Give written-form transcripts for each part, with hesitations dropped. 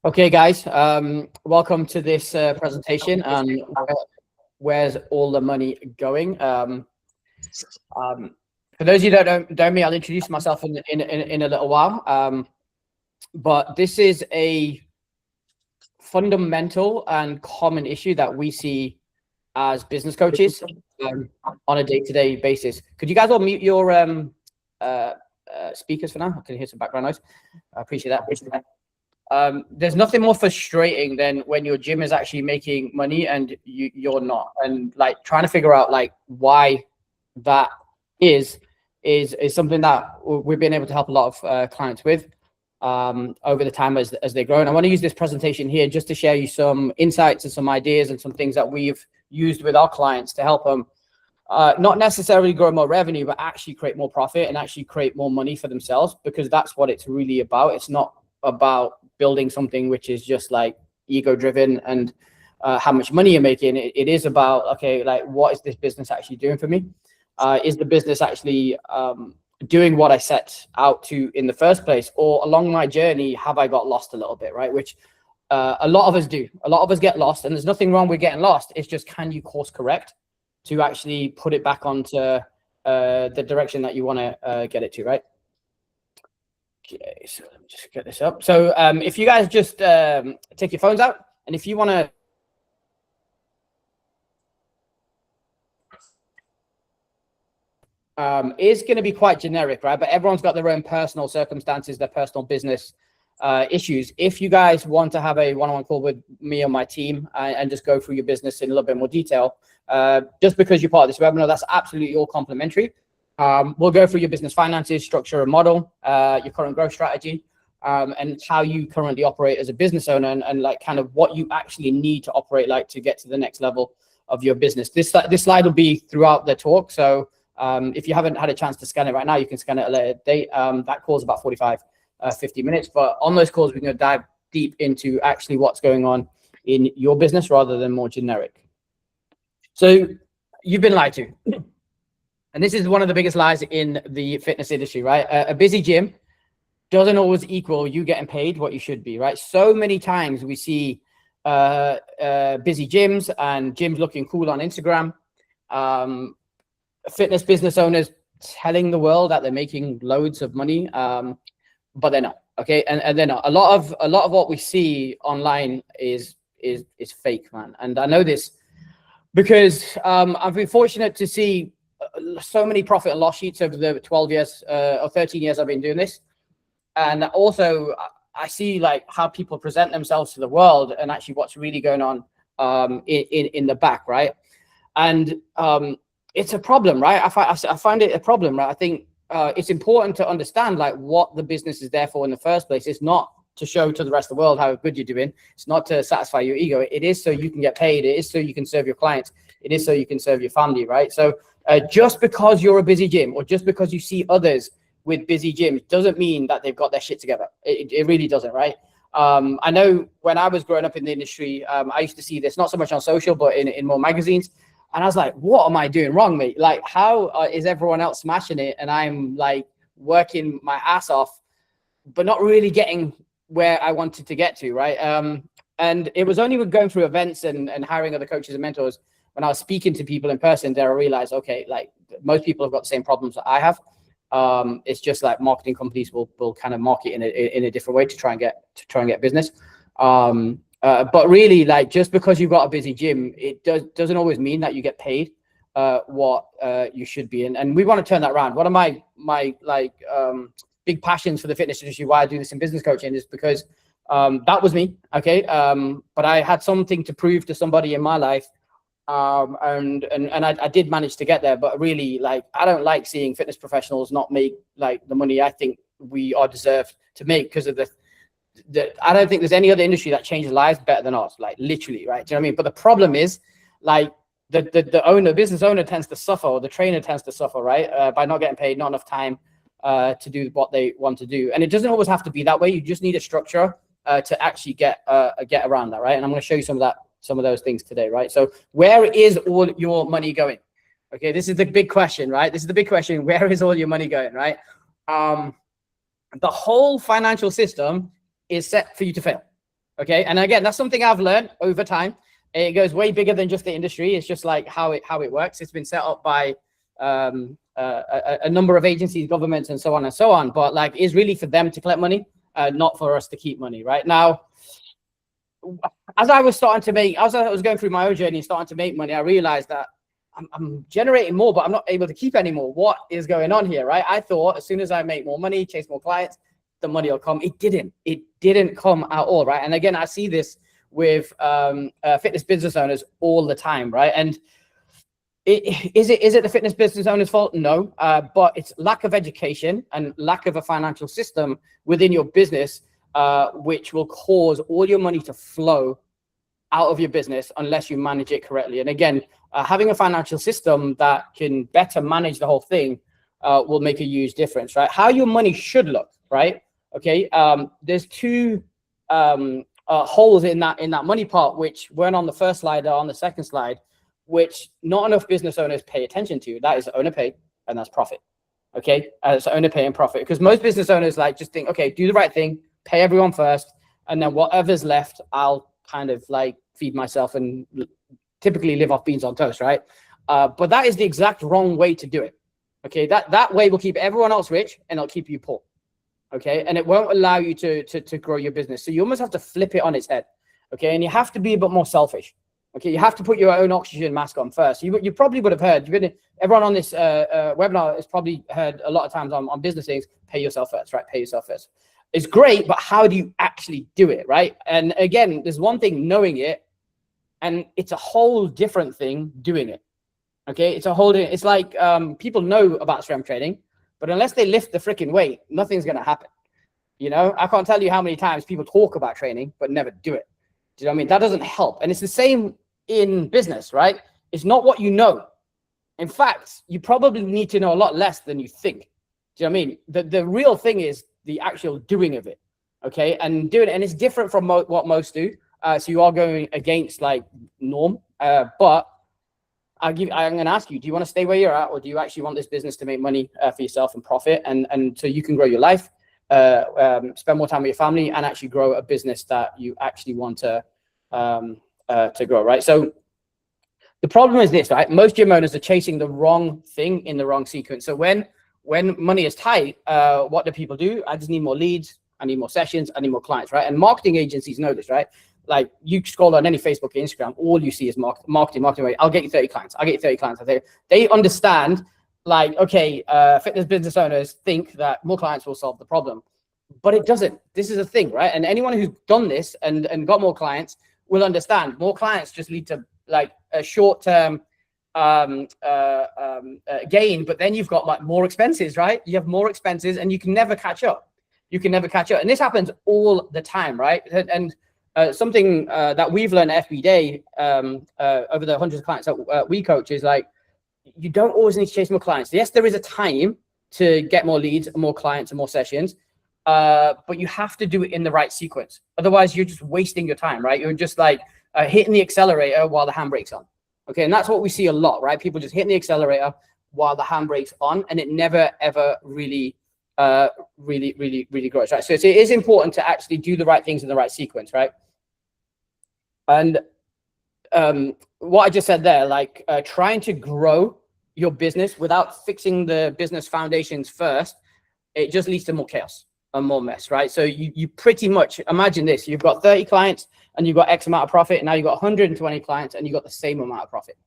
Okay, guys, welcome to this presentation on where's all the money going. For those of you that don't know me, I'll introduce myself in a little while. But this is a fundamental and common issue that we see as business coaches on a day-to-day basis. Could you guys all mute your speakers for now? I can hear some background noise. I appreciate that. There's nothing more frustrating than when your gym is actually making money and you're not, and like trying to figure out like why that is something that we've been able to help a lot of clients with over the time as they grow. And I want to use this presentation here just to share you some insights and some ideas and some things that we've used with our clients to help them not necessarily grow more revenue, but actually create more profit and actually create more money for themselves, because that's what it's really about. It's not about building something which is just like ego driven and how much money you're making. It is about, okay, like what is this business actually doing for me? Is the business actually doing what I set out to in the first place? Or along my journey, have I got lost a little bit, right? Which a lot of us do. A lot of us get lost, and there's nothing wrong with getting lost. It's just, can you course correct to actually put it back onto the direction that you want to get it to, right? Okay, so let me just get this up. So if you guys just take your phones out, and if you want to is going to be quite generic, right? But everyone's got their own personal circumstances, their personal business issues. If you guys want to have a one-on-one call with me or my team and just go through your business in a little bit more detail, just because you're part of this webinar, that's absolutely all complimentary. We'll go through your business finances, structure and model, your current growth strategy, and how you currently operate as a business owner, and like kind of what you actually need to operate like to get to the next level of your business. This slide will be throughout the talk. So if you haven't had a chance to scan it right now, you can scan it at a later date. That call is about 50 minutes. But on those calls, we're going to dive deep into actually what's going on in your business rather than more generic. So you've been lied to. And this is one of the biggest lies in the fitness industry, right? A busy gym doesn't always equal you getting paid what you should be, right? So many times we see busy gyms and gyms looking cool on Instagram. Fitness business owners telling the world that they're making loads of money, but they're not. Okay, and they're not. A lot of what we see online is fake, man. And I know this because I've been fortunate to see so many profit and loss sheets over the 12 years or 13 years I've been doing this. And also I see like how people present themselves to the world and actually what's really going on in the back, right? And it's a problem, right? I find it a problem, right? I think it's important to understand like what the business is there for in the first place. It's not to show to the rest of the world how good you're doing. It's not to satisfy your ego. It is so you can get paid. It is so you can serve your clients. It is so you can serve your family, right? So just because you're a busy gym or just because you see others with busy gyms doesn't mean that they've got their shit together. It really doesn't, right? I know when I was growing up in the industry, I used to see this, not so much on social, but in more magazines. And I was like, what am I doing wrong, mate? Like, how is everyone else smashing it? And I'm like working my ass off, but not really getting where I wanted to get to, right? And it was only with going through events and hiring other coaches and mentors, when I was speaking to people in person, there I realized, okay, like most people have got the same problems that I have. It's just like marketing companies will kind of market in a different way to try and get business. But really, like, just because you've got a busy gym, it doesn't always mean that you get paid what you should be. And we want to turn that around. One of my big passions for the fitness industry, why I do this in business coaching, is because that was me. Okay. But I had something to prove to somebody in my life. And I did manage to get there, but really, like, I don't like seeing fitness professionals not make like the money I think we are deserved to make, because of I don't think there's any other industry that changes lives better than ours, like literally, right? Do you know what I mean? But the problem is, like, the business owner tends to suffer, or the trainer tends to suffer, right? By not getting paid, not enough time to do what they want to do. And it doesn't always have to be that way. You just need a structure to actually get around that, right? And I'm going to show you some of those things today, right? So where is all your money going? Okay, this is the big question, right? This is the big question. Where is all your money going, right? The whole financial system is set for you to fail. Okay, and again, that's something I've learned over time. It goes way bigger than just the industry. It's just like how it works. It's been set up by a number of agencies, governments, and so on and so on. But like, it's really for them to collect money, not for us to keep money. Right now, as I was going through my own journey, starting to make money, I realized that I'm generating more, but I'm not able to keep any more. What is going on here, right? I thought as soon as I make more money, chase more clients, the money will come. It didn't come at all, right? And again, I see this with fitness business owners all the time, right? And is it the fitness business owner's fault? No, but it's lack of education and lack of a financial system within your business, which will cause all your money to flow out of your business unless you manage it correctly. And again, having a financial system that can better manage the whole thing will make a huge difference, right? How your money should look, right? Okay, there's two holes in that money part, which weren't on the first slide or on the second slide, which not enough business owners pay attention to. That is owner pay, and that's profit. Okay, it's owner pay and profit, because most business owners like just think, okay, do the right thing, pay everyone first, and then whatever's left, I'll kind of like feed myself and typically live off beans on toast, right? But that is the exact wrong way to do it. Okay, that way will keep everyone else rich and it'll keep you poor. Okay, and it won't allow you to grow your business. So you almost have to flip it on its head. Okay, and you have to be a bit more selfish. Okay, you have to put your own oxygen mask on first. You probably would have heard, everyone on this webinar has probably heard a lot of times on business things, pay yourself first, right? Pay yourself first. It's great, but how do you actually do it, right? And again, there's one thing knowing it, and it's a whole different thing doing it. Okay, it's like people know about strength training, but unless they lift the freaking weight, nothing's gonna happen. You know, I can't tell you how many times people talk about training but never do it. Do you know what I mean? That doesn't help. And it's the same in business, right? It's not what you know. In fact, you probably need to know a lot less than you think. Do you know what I mean? The real thing is the actual doing of it. Okay, and doing it, and it's different from what most do. So you are going against like norm, but I'm going to ask you, do you want to stay where you're at, or do you actually want this business to make money for yourself and profit, and so you can grow your life, spend more time with your family, and actually grow a business that you actually want to grow, right? So the problem is this, right? Most gym owners are chasing the wrong thing in the wrong sequence. So when money is tight, what do people do? I just need more leads, I need more sessions, I need more clients, right? And marketing agencies know this, right? Like you scroll on any Facebook, Instagram, all you see is marketing. I'll get you 30 clients. I'll get you 30 clients. They understand, like, okay, fitness business owners think that more clients will solve the problem, but it doesn't. This is a thing, right? And anyone who's done this and got more clients will understand more clients just lead to like a short-term gain, but then you've got like more expenses, right? You have more expenses and you can never catch up. And this happens all the time, right? And something that we've learned at FBDA over the hundreds of clients that we coach is like, you don't always need to chase more clients. Yes, there is a time to get more leads and more clients and more sessions, but you have to do it in the right sequence. Otherwise, you're just wasting your time, right? You're just like hitting the accelerator while the handbrake's on. Okay, and that's what we see a lot, right? People just hitting the accelerator while the handbrake's on, and it never, ever really grows, right? So it is important to actually do the right things in the right sequence, right? And what I just said there, like trying to grow your business without fixing the business foundations first, it just leads to more chaos and more mess, right? So you pretty much imagine this: you've got 30 clients and you've got X amount of profit, and now you've got 120 clients and you've got the same amount of profit.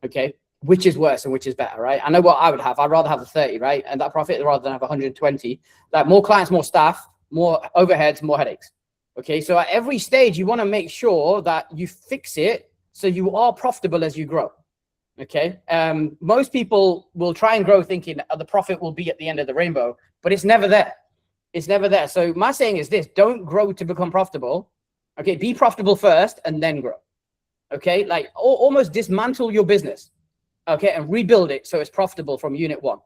Okay, which is worse and which is better, right? I know what I would have. I'd rather have the 30, right? And that profit rather than have 120. Like more clients, more staff, more overheads, more headaches. Okay, so at every stage, you want to make sure that you fix it so you are profitable as you grow. Okay, most people will try and grow thinking the profit will be at the end of the rainbow, but it's never there. It's never there. So my saying is this: don't grow to become profitable. Okay, be profitable first and then grow. Okay, like almost dismantle your business. Okay, and rebuild it so it's profitable from unit one.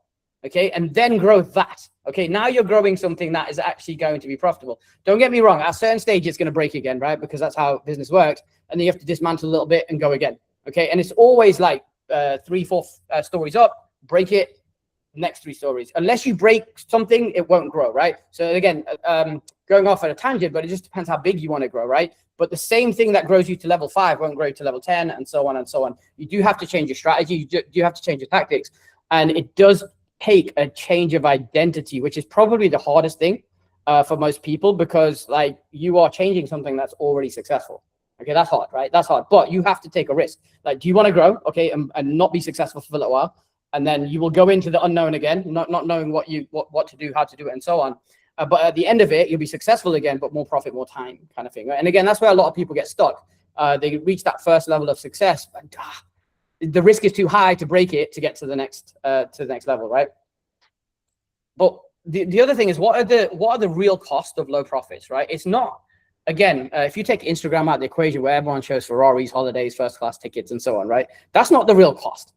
Okay, and then grow that. Okay, now you're growing something that is actually going to be profitable. Don't get me wrong, at a certain stage it's going to break again, right? Because that's how business works. And then you have to dismantle a little bit and go again. Okay, and it's always like three, four stories up, break it, next 3 stories. Unless you break something, it won't grow, right? So again, going off at a tangent, but it just depends how big you want to grow, right? But the same thing that grows you to level 5 won't grow you to level 10, and so on and so on. You do have to change your strategy. You do have to change your tactics, and it does take a change of identity, which is probably the hardest thing for most people, because like you are changing something that's already successful. Okay, that's hard, right? That's hard, but you have to take a risk. Like, do you want to grow? Okay, and not be successful for a little while, and then you will go into the unknown again, not knowing what to do, how to do it, and so on. But at the end of it, you'll be successful again, but more profit, more time, kind of thing. Right? And again, that's where a lot of people get stuck. They reach that first level of success, but the risk is too high to break it to get to the next level, right? But the other thing is, what are the real cost of low profits, right? It's not, again, if you take Instagram out of the equation, where everyone shows Ferraris, holidays, first class tickets, and so on, right? That's not the real cost.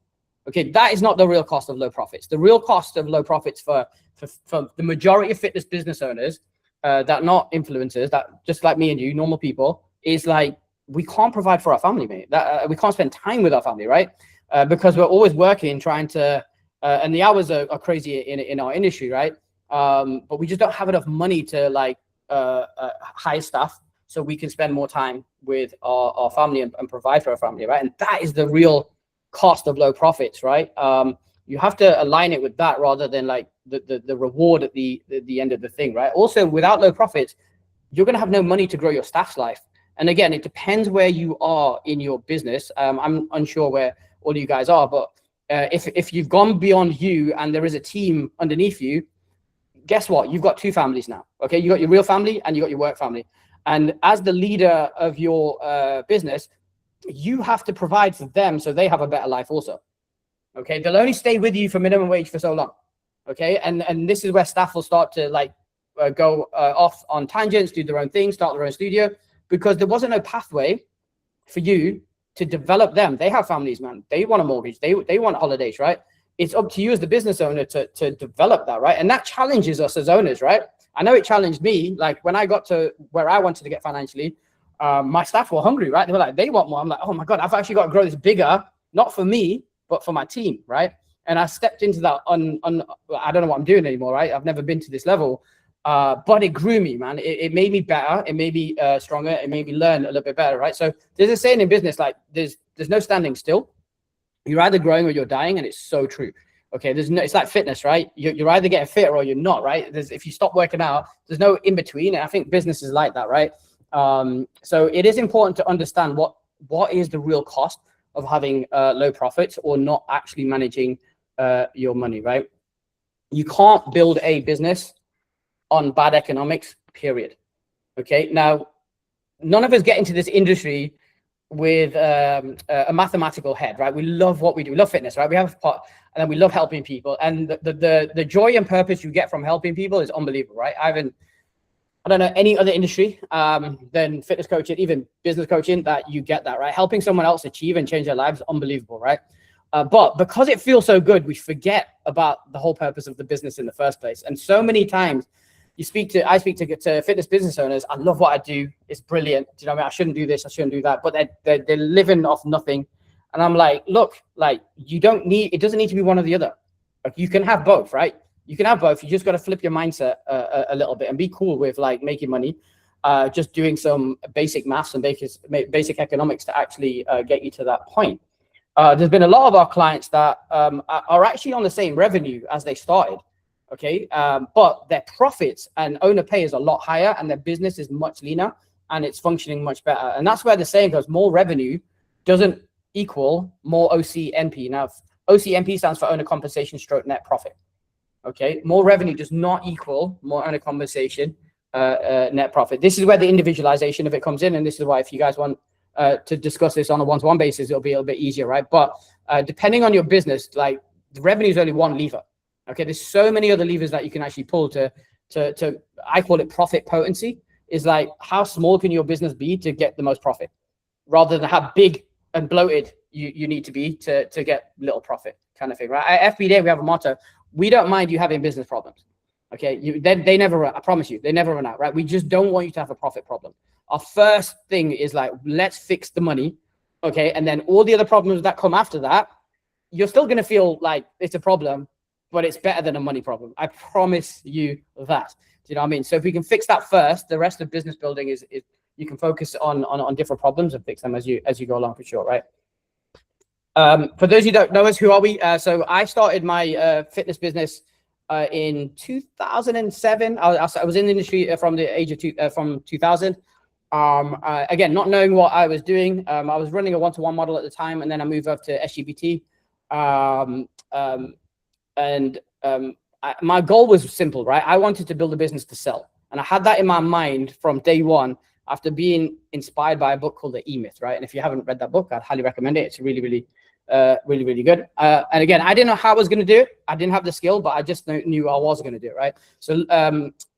Okay, that is not the real cost of low profits. The real cost of low profits for the majority of fitness business owners that are not influencers, that just like me and you, normal people, is like, we can't provide for our family, mate. That we can't spend time with our family, right? Because we're always working, trying to, and the hours are crazy in our industry, right? But we just don't have enough money to like hire staff so we can spend more time with our family and provide for our family, right? And that is the real cost of low profits, right? You have to align it with that rather than like the reward at the end of the thing, right? Also, without low profits, you're going to have no money to grow your staff's life. And again, it depends where you are in your business. I'm unsure where all you guys are, but if you've gone beyond you and there is a team underneath you, guess what? You've got 2 families now. Okay, you got your real family and you got your work family. And as the leader of your business, you have to provide for them so they have a better life also. Okay, they'll only stay with you for minimum wage for so long. Okay, and this is where staff will start to like go off on tangents, do their own thing, start their own studio, because there wasn't no pathway for you to develop them. They have families, man. They want a mortgage. They want holidays, right? It's up to you as the business owner to develop that, right? And that challenges us as owners, right? I know it challenged me. Like when I got to where I wanted to get financially, my staff were hungry, right? They were like, they want more. I'm like, oh my God, I've actually got to grow this bigger, not for me, but for my team, right? And I stepped into that I don't know what I'm doing anymore, right? I've never been to this level, but it grew me, man. It made me better. It made me stronger. It made me learn a little bit better, right? So there's a saying in business, like there's no standing still. You're either growing or you're dying, and it's so true. Okay, it's like fitness, right? You're either getting fit or you're not, right? If you stop working out, there's no in between. And I think business is like that, right? So it is important to understand what is the real cost of having low profits or not actually managing your money, right? You can't build a business on bad economics, period. Okay, now none of us get into this industry with a mathematical head, right? We love what we do. We love fitness, right? We have a part, and then we love helping people, and the joy and purpose you get from helping people is unbelievable, right? I don't know any other industry than fitness coaching, even business coaching, that you get that, right? Helping someone else achieve and change their lives, unbelievable, right? But because it feels so good, we forget about the whole purpose of the business in the first place. And so many times I speak to fitness business owners. I love what I do. It's brilliant. Do you know what I mean? I shouldn't do this. I shouldn't do that. But they're living off nothing. And I'm like, look, like it doesn't need to be one or the other. Like you can have both, right? You can have both. You just got to flip your mindset a little bit and be cool with like making money, just doing some basic maths and basic economics to actually get you to that point. There's been a lot of our clients that are actually on the same revenue as they started. Okay, but their profits and owner pay is a lot higher, and their business is much leaner and it's functioning much better. And that's where the saying goes: more revenue doesn't equal more OCNP. Now, OCNP stands for owner compensation stroke net profit. Okay, more revenue does not equal more owner compensation net profit. This is where the individualization of it comes in, and this is why if you guys want to discuss this on a one-to-one basis, it'll be a little bit easier, right? But depending on your business, like the revenue is only one lever. Okay, there's so many other levers that you can actually pull to I call it profit potency. Is like how small can your business be to get the most profit, rather than how big and bloated you need to be to get little profit, kind of thing, right? At FBDA, we have a motto: we don't mind you having business problems. Okay, they never run. I promise you, they never run out, right? We just don't want you to have a profit problem. Our first thing is like, let's fix the money, okay, and then all the other problems that come after that, you're still going to feel like it's a problem, but it's better than a money problem. I promise you that. Do you know what I mean? So if we can fix that first, the rest of business building is you can focus on different problems and fix them as you go along, for sure, right? For those who don't know us, who are we? So I started my fitness business in 2007. I was in the industry from the age of from 2000. Again, not knowing what I was doing. I was running a one-to-one model at the time, and then I moved up to SGBT. My goal was simple, right? I wanted to build a business to sell. And I had that in my mind from day one after being inspired by a book called The E-Myth, right? And if you haven't read that book, I'd highly recommend it. It's really, really good. And again, I didn't know how I was going to do it. I didn't have the skill, but I just knew I was going to do it, right? So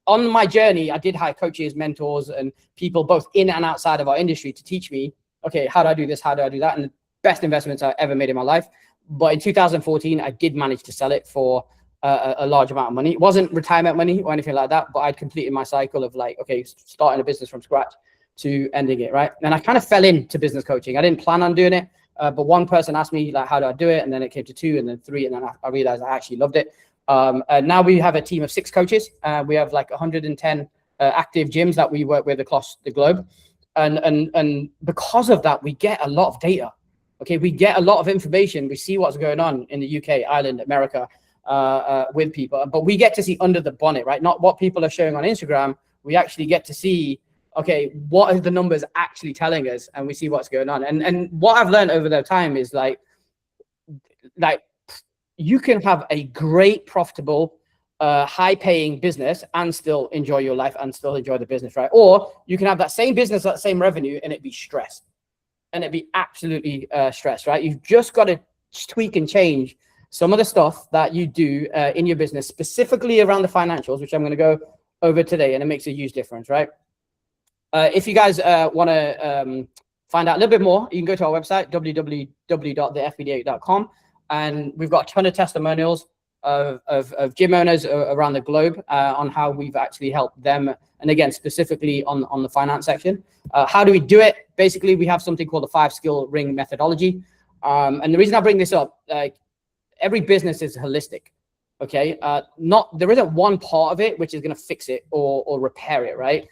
on my journey, I did hire coaches, mentors, and people both in and outside of our industry to teach me, okay, how do I do this? How do I do that? And the best investments I ever made in my life. But in 2014, I did manage to sell it for a large amount of money. It wasn't retirement money or anything like that, but I'd completed my cycle of like, okay, starting a business from scratch to ending it, right? And I kind of fell into business coaching. I didn't plan on doing it, but one person asked me, like, how do I do it? And then it came to 2 and then 3, and then I realized I actually loved it. And now we have a team of 6 coaches. We have like 110 active gyms that we work with across the globe. And because of that, we get a lot of data. Okay, we get a lot of information. We see what's going on in the UK, Ireland, America, with people, but we get to see under the bonnet, right? Not what people are showing on Instagram. We actually get to see, okay, what are the numbers actually telling us, and we see what's going on. And what I've learned over the time is like you can have a great, profitable, high-paying business and still enjoy your life and still enjoy the business, right? Or you can have that same business, that same revenue, and it be stressed, and it be absolutely stressed, right? You've just got to tweak and change some of the stuff that you do in your business, specifically around the financials, which I'm going to go over today, and it makes a huge difference, right? If you guys want to find out a little bit more, you can go to our website, www.thefbda.com, and we've got a ton of testimonials of gym owners around the globe on how we've actually helped them, and again, specifically on the finance section. How do we do it? Basically, we have something called the 5-skill ring methodology. And the reason I bring this up, every business is holistic, okay? There isn't one part of it which is going to fix it or repair it, right?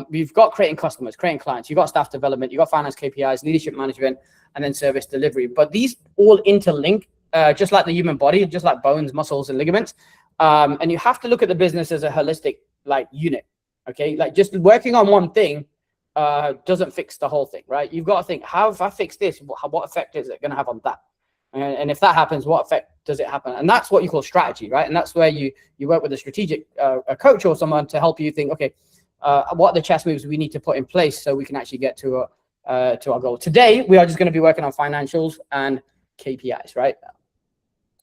We've got creating customers, creating clients, you've got staff development, you've got finance KPIs, leadership management, and then service delivery. But these all interlink, just like the human body, just like bones, muscles, and ligaments. And you have to look at the business as a holistic unit, okay? Like just working on one thing doesn't fix the whole thing, right? You've got to think, how if I fix this, what effect is it going to have on that? And if that happens, what effect does it happen? And that's what you call strategy, right? And that's where you work with a strategic a coach or someone to help you think, okay, what are the chess moves we need to put in place so we can actually get to our goal. Today, we are just going to be working on financials and KPIs, right?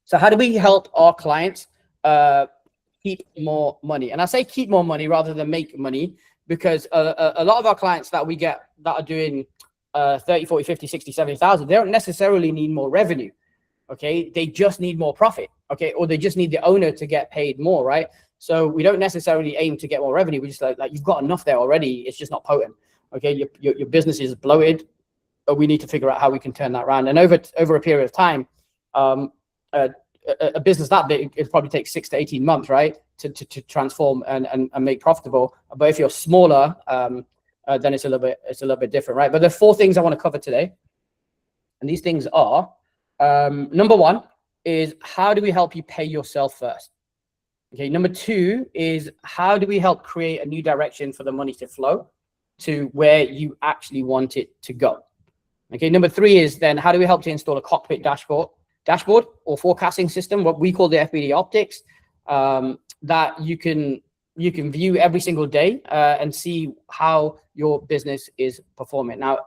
So how do we help our clients keep more money? And I say keep more money rather than make money, because a lot of our clients that we get that are doing 30, 40, 50, 60, 70,000, they don't necessarily need more revenue, okay? They just need more profit, okay? Or they just need the owner to get paid more, right? So we don't necessarily aim to get more revenue. We just like you've got enough there already. It's just not potent, okay? Your business is bloated, but we need to figure out how we can turn that around. And over a period of time, a business that big, it probably takes 6 to 18 months, right, to transform and make profitable. But if you're smaller, then it's a little bit different, right? But there are 4 things I want to cover today, and these things are: number 1 is how do we help you pay yourself first? Okay. Number 2 is how do we help create a new direction for the money to flow to where you actually want it to go? Okay. Number 3 is then how do we help to install a cockpit dashboard or forecasting system, what we call the FBDA optics, that you can view every single day and see how your business is performing. Now,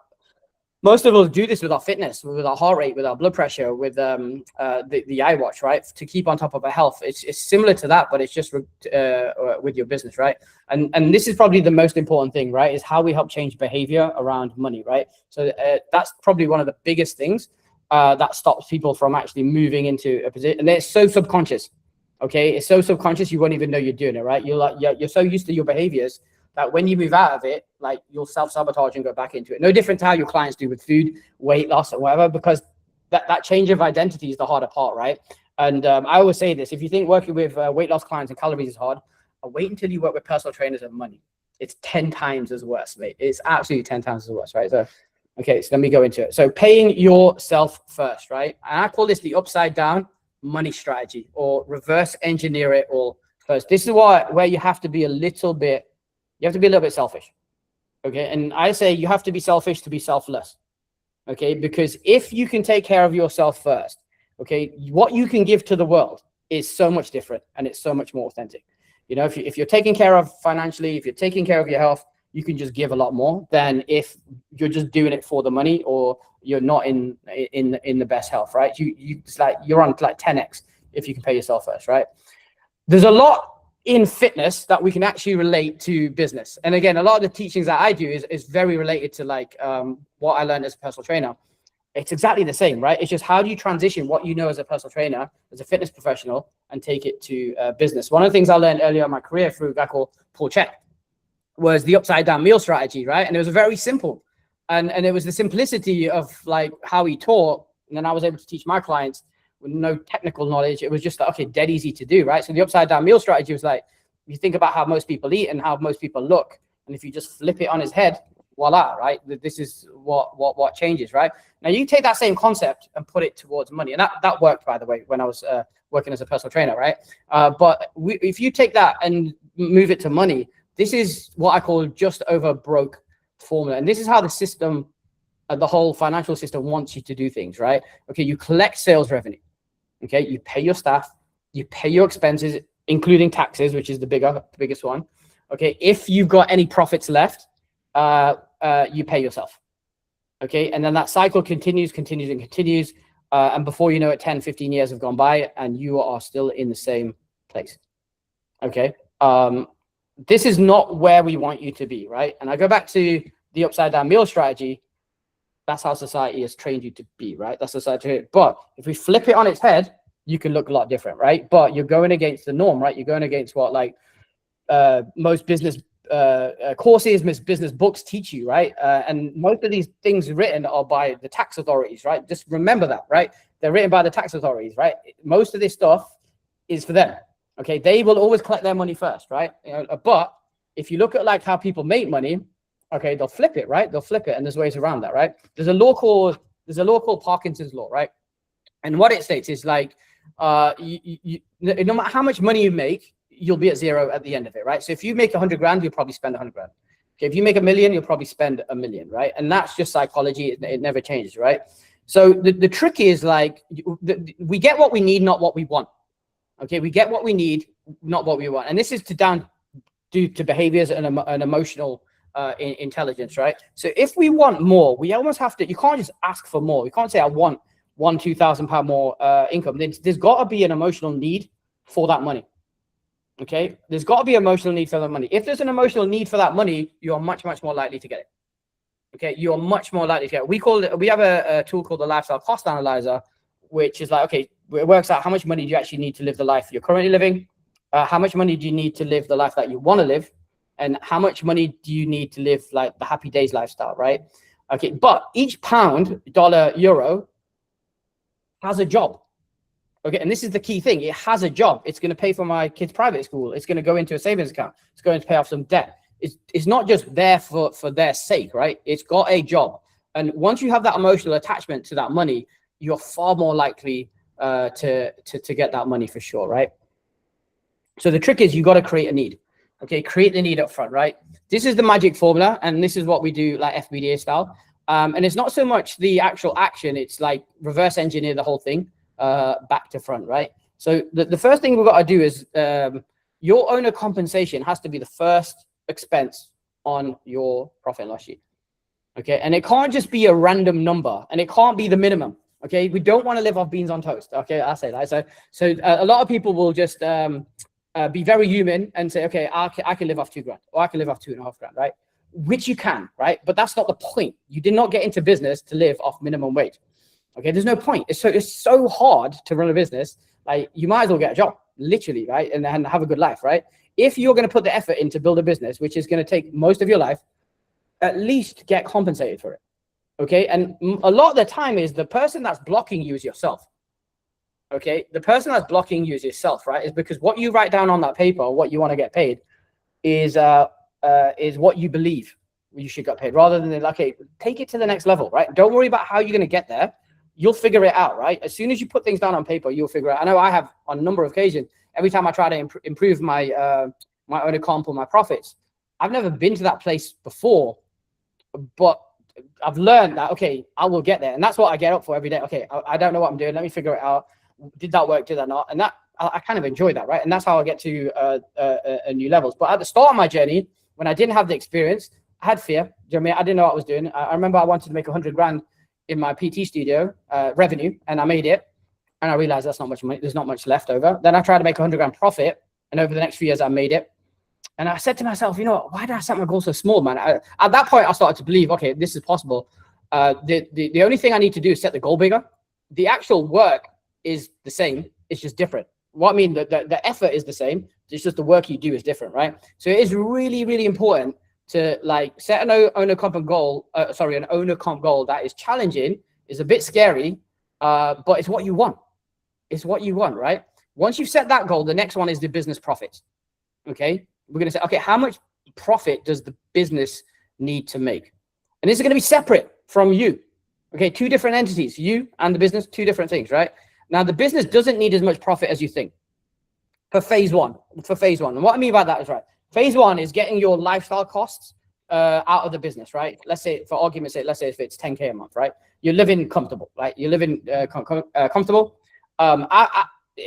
most of us do this with our fitness, with our heart rate, with our blood pressure, with the iWatch, right? To keep on top of our health. It's similar to that, but it's just with your business, right? And this is probably the most important thing, right? Is how we help change behavior around money, right? So that's probably one of the biggest things that stops people from actually moving into a position. And it's so subconscious. Okay, it's so subconscious you won't even know you're doing it, right? You're so used to your behaviors that when you move out of it, like you'll self-sabotage and go back into it. No different to how your clients do with food, weight loss, or whatever, because that change of identity is the harder part, right? And I always say this: if you think working with weight loss clients and calories is hard, wait until you work with personal trainers and money. It's 10 times as worse, mate. It's absolutely 10 times as worse, right? So, okay, so let me go into it. So paying yourself first, right? And I call this the upside down money strategy, or reverse engineer it all first. This is where you have to be a little bit selfish. Okay. And I say you have to be selfish to be selfless. Okay. Because if you can take care of yourself first, okay, what you can give to the world is so much different, and it's so much more authentic. You know, if you're taking care of financially, if you're taking care of your health, you can just give a lot more than if you're just doing it for the money, or you're not in the best health, right? You're on like 10x if you can pay yourself first, right? There's a lot in fitness that we can actually relate to business. And again, a lot of the teachings that I do is very related to like what I learned as a personal trainer. It's exactly the same, right? It's just how do you transition what you know as a personal trainer, as a fitness professional, and take it to business. One of the things I learned earlier in my career through a guy called Paul Check was the upside down meal strategy, right? And it was very simple. And it was the simplicity of like how he taught. And then I was able to teach my clients with no technical knowledge. It was just like, okay, dead easy to do, right? So the upside down meal strategy was like, you think about how most people eat and how most people look. And if you just flip it on his head, voila, right? This is what changes, right? Now you take that same concept and put it towards money. And that worked, by the way, when I was working as a personal trainer, right? But if you take that and move it to money, this is what I call just over broke formula. And this is how the system, the whole financial system wants you to do things, right? Okay, you collect sales revenue. Okay, you pay your staff, you pay your expenses, including taxes, which is the biggest one. Okay, if you've got any profits left, you pay yourself. Okay, and then that cycle continues. And before you know it, 10, 15 years have gone by and you are still in the same place. Okay, this is not where we want you to be, right? And I go back to the upside down meal strategy. That's how society has trained you to be, right? That's society. But if we flip it on its head, you can look a lot different, right? But you're going against the norm, right? You're going against what like most business courses, most business books teach you, right? And most of these things written are by the tax authorities, right? Just remember that, right? They're written by the tax authorities, right? Most of this stuff is for them. Okay, they will always collect their money first, right? But if you look at like how people make money, okay, they'll flip it, right? They'll flip it, and there's ways around that, right? There's a law called Parkinson's law, right? And what it states is like, no matter how much money you make, you'll be at zero at the end of it, right? So if you make 100 grand, you'll probably spend 100 grand. Okay, if you make $1 million, you'll probably spend $1 million, right? And that's just psychology. It never changes, right? So the trick is like, we get what we need, not what we want. Okay, we get what we need, not what we want. And this is due to behaviors and emotional intelligence, right? So if we want more, we almost have to, you can't just ask for more. You can't say, I want £2,000 more income. There's got to be an emotional need for that money. Okay, there's got to be an emotional need for that money. If there's an emotional need for that money, you are much more likely to get it. Okay, you are much more likely to get it. We have a tool called the lifestyle cost analyzer, which is like, okay, it works out how much money do you actually need to live the life you're currently living, how much money do you need to live the life that you want to live, and how much money do you need to live like the happy days lifestyle, right? Okay, but each pound, dollar, euro has a job. Okay, and this is the key thing. It has a job. It's going to pay for my kids' private school. It's going to go into a savings account. It's going to pay off some debt. It's not just there for their sake, right? It's got a job. And once you have that emotional attachment to that money, you're far more likely to get that money for sure, right? So the trick is you got to create a need. Okay, create the need up front, right? This is the magic formula, and this is what we do like FBDA style. And it's not so much the actual action. It's like reverse engineer the whole thing back to front, right? So the first thing we've got to do is your owner compensation has to be the first expense on your profit and loss sheet. Okay, and it can't just be a random number, and it can't be the minimum. Okay, we don't want to live off beans on toast. Okay, I say that. So a lot of people will just be very human and say, okay, I can live off $2 grand, or I can live off $2.5 grand, right? Which you can, right? But that's not the point. You did not get into business to live off minimum wage. Okay, there's no point. It's so hard to run a business. Like, you might as well get a job, literally, right? And have a good life, right? If you're going to put the effort in to build a business, which is going to take most of your life, at least get compensated for it. Okay. And a lot of the time is the person that's blocking you is yourself. Okay. The person that's blocking you is yourself, right? Is because what you write down on that paper, what you want to get paid is what you believe you should get paid, rather than like, okay, take it to the next level, right? Don't worry about how you're going to get there. You'll figure it out, right? As soon as you put things down on paper, you'll figure it out. I know I have on a number of occasions, every time I try to improve my my owner comp or my profits, I've never been to that place before, but I've learned that, okay, I will get there. And that's what I get up for every day. Okay, I don't know what I'm doing. Let me figure it out. Did that work? Did that not? And that I kind of enjoy that, right? And that's how I get to new levels. But at the start of my journey, when I didn't have the experience, I had fear. Do you know what I mean? I didn't know what I was doing. I remember I wanted to make 100 grand in my PT studio revenue, and I made it. And I realized that's not much money. There's not much left over. Then I tried to make 100 grand profit. And over the next few years, I made it. And I said to myself, you know what, why did I set my goal so small, man? At that point, I started to believe, okay, this is possible. The only thing I need to do is set the goal bigger. The actual work is the same. It's just different. What I mean, the effort is the same. It's just the work you do is different, right? So it is really, really important to like set an owner comp goal. An owner comp goal that is challenging, is a bit scary, but it's what you want. It's what you want, right? Once you've set that goal, the next one is the business profits. Okay, we're gonna say, okay, how much profit does the business need to make? And this is gonna be separate from you. Okay, two different entities, you and the business, two different things, right? Now, the business doesn't need as much profit as you think for phase one. And what I mean by that is, right, phase one is getting your lifestyle costs out of the business, right? Let's say, for argument's sake, let's say if it's 10K a month, right? You're living comfortable, right? You're living comfortable.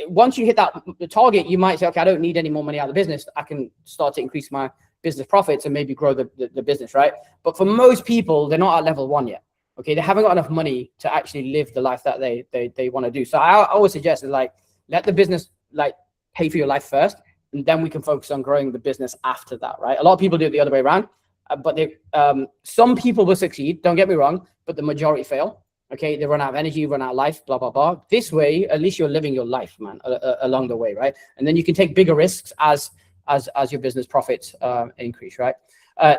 Once you hit the target, you might say, okay, I don't need any more money out of the business. I can start to increase my business profits and maybe grow the business, right? But for most people, they're not at level one yet. Okay, they haven't got enough money to actually live the life that they want to do. So I always suggest is like, let the business like pay for your life first, and then we can focus on growing the business after that, right? A lot of people do it the other way around, but some people will succeed, don't get me wrong, but the majority fail. Okay, they run out of energy, run out of life, blah, blah, blah. This way, at least you're living your life, man, along the way, right? And then you can take bigger risks as your business profits increase, right?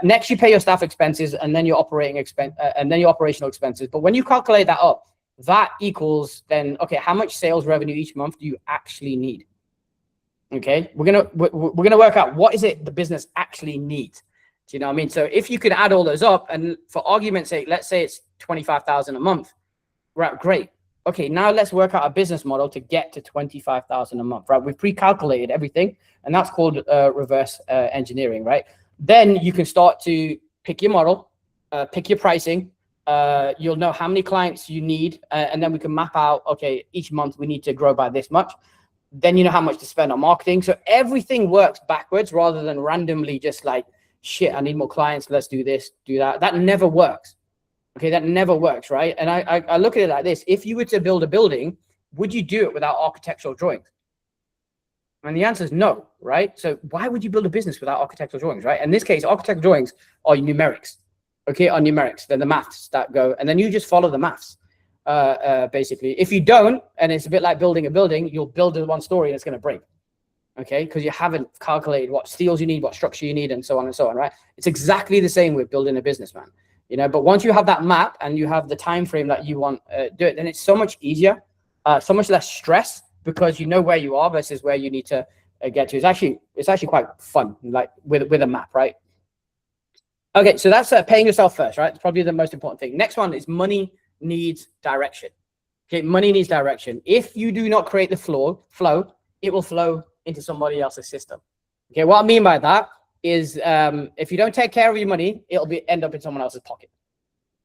Next, you pay your staff expenses and then your operating expense and then your operational expenses. But when you calculate that up, that equals then, okay, how much sales revenue each month do you actually need? Okay, we're gonna work out what is it the business actually needs. Do you know what I mean? So if you could add all those up, and for argument's sake, let's say it's 25,000 a month, right? Great. Okay, now let's work out a business model to get to 25,000 a month, right? We've pre-calculated everything, and that's called reverse engineering, right? Then you can start to pick your model, pick your pricing. You'll know how many clients you need, and then we can map out, okay, each month we need to grow by this much. Then you know how much to spend on marketing. So everything works backwards rather than randomly just like, shit, I need more clients, let's do this, do that. That never works. Okay, that never works, right? And I look at it like this. If you were to build a building, would you do it without architectural drawings? And the answer is no, right? So why would you build a business without architectural drawings, right? In this case, architectural drawings are numerics, okay, are numerics. They're the maths that go, and then you just follow the maths, basically. If you don't, and it's a bit like building a building, you'll build it one story and it's going to break, okay? Because you haven't calculated what steels you need, what structure you need, and so on, right? It's exactly the same with building a business, man. You know, but once you have that map and you have the time frame that you want do it, then it's so much easier, so much less stress, because you know where you are versus where you need to get to. It's actually quite fun, like with a map, right? Okay, so that's paying yourself first, right? It's probably the most important thing. Next one is money needs direction. Okay, money needs direction. If you do not create the flow, it will flow into somebody else's system. Okay, what I mean by that is if you don't take care of your money, it'll end up in someone else's pocket.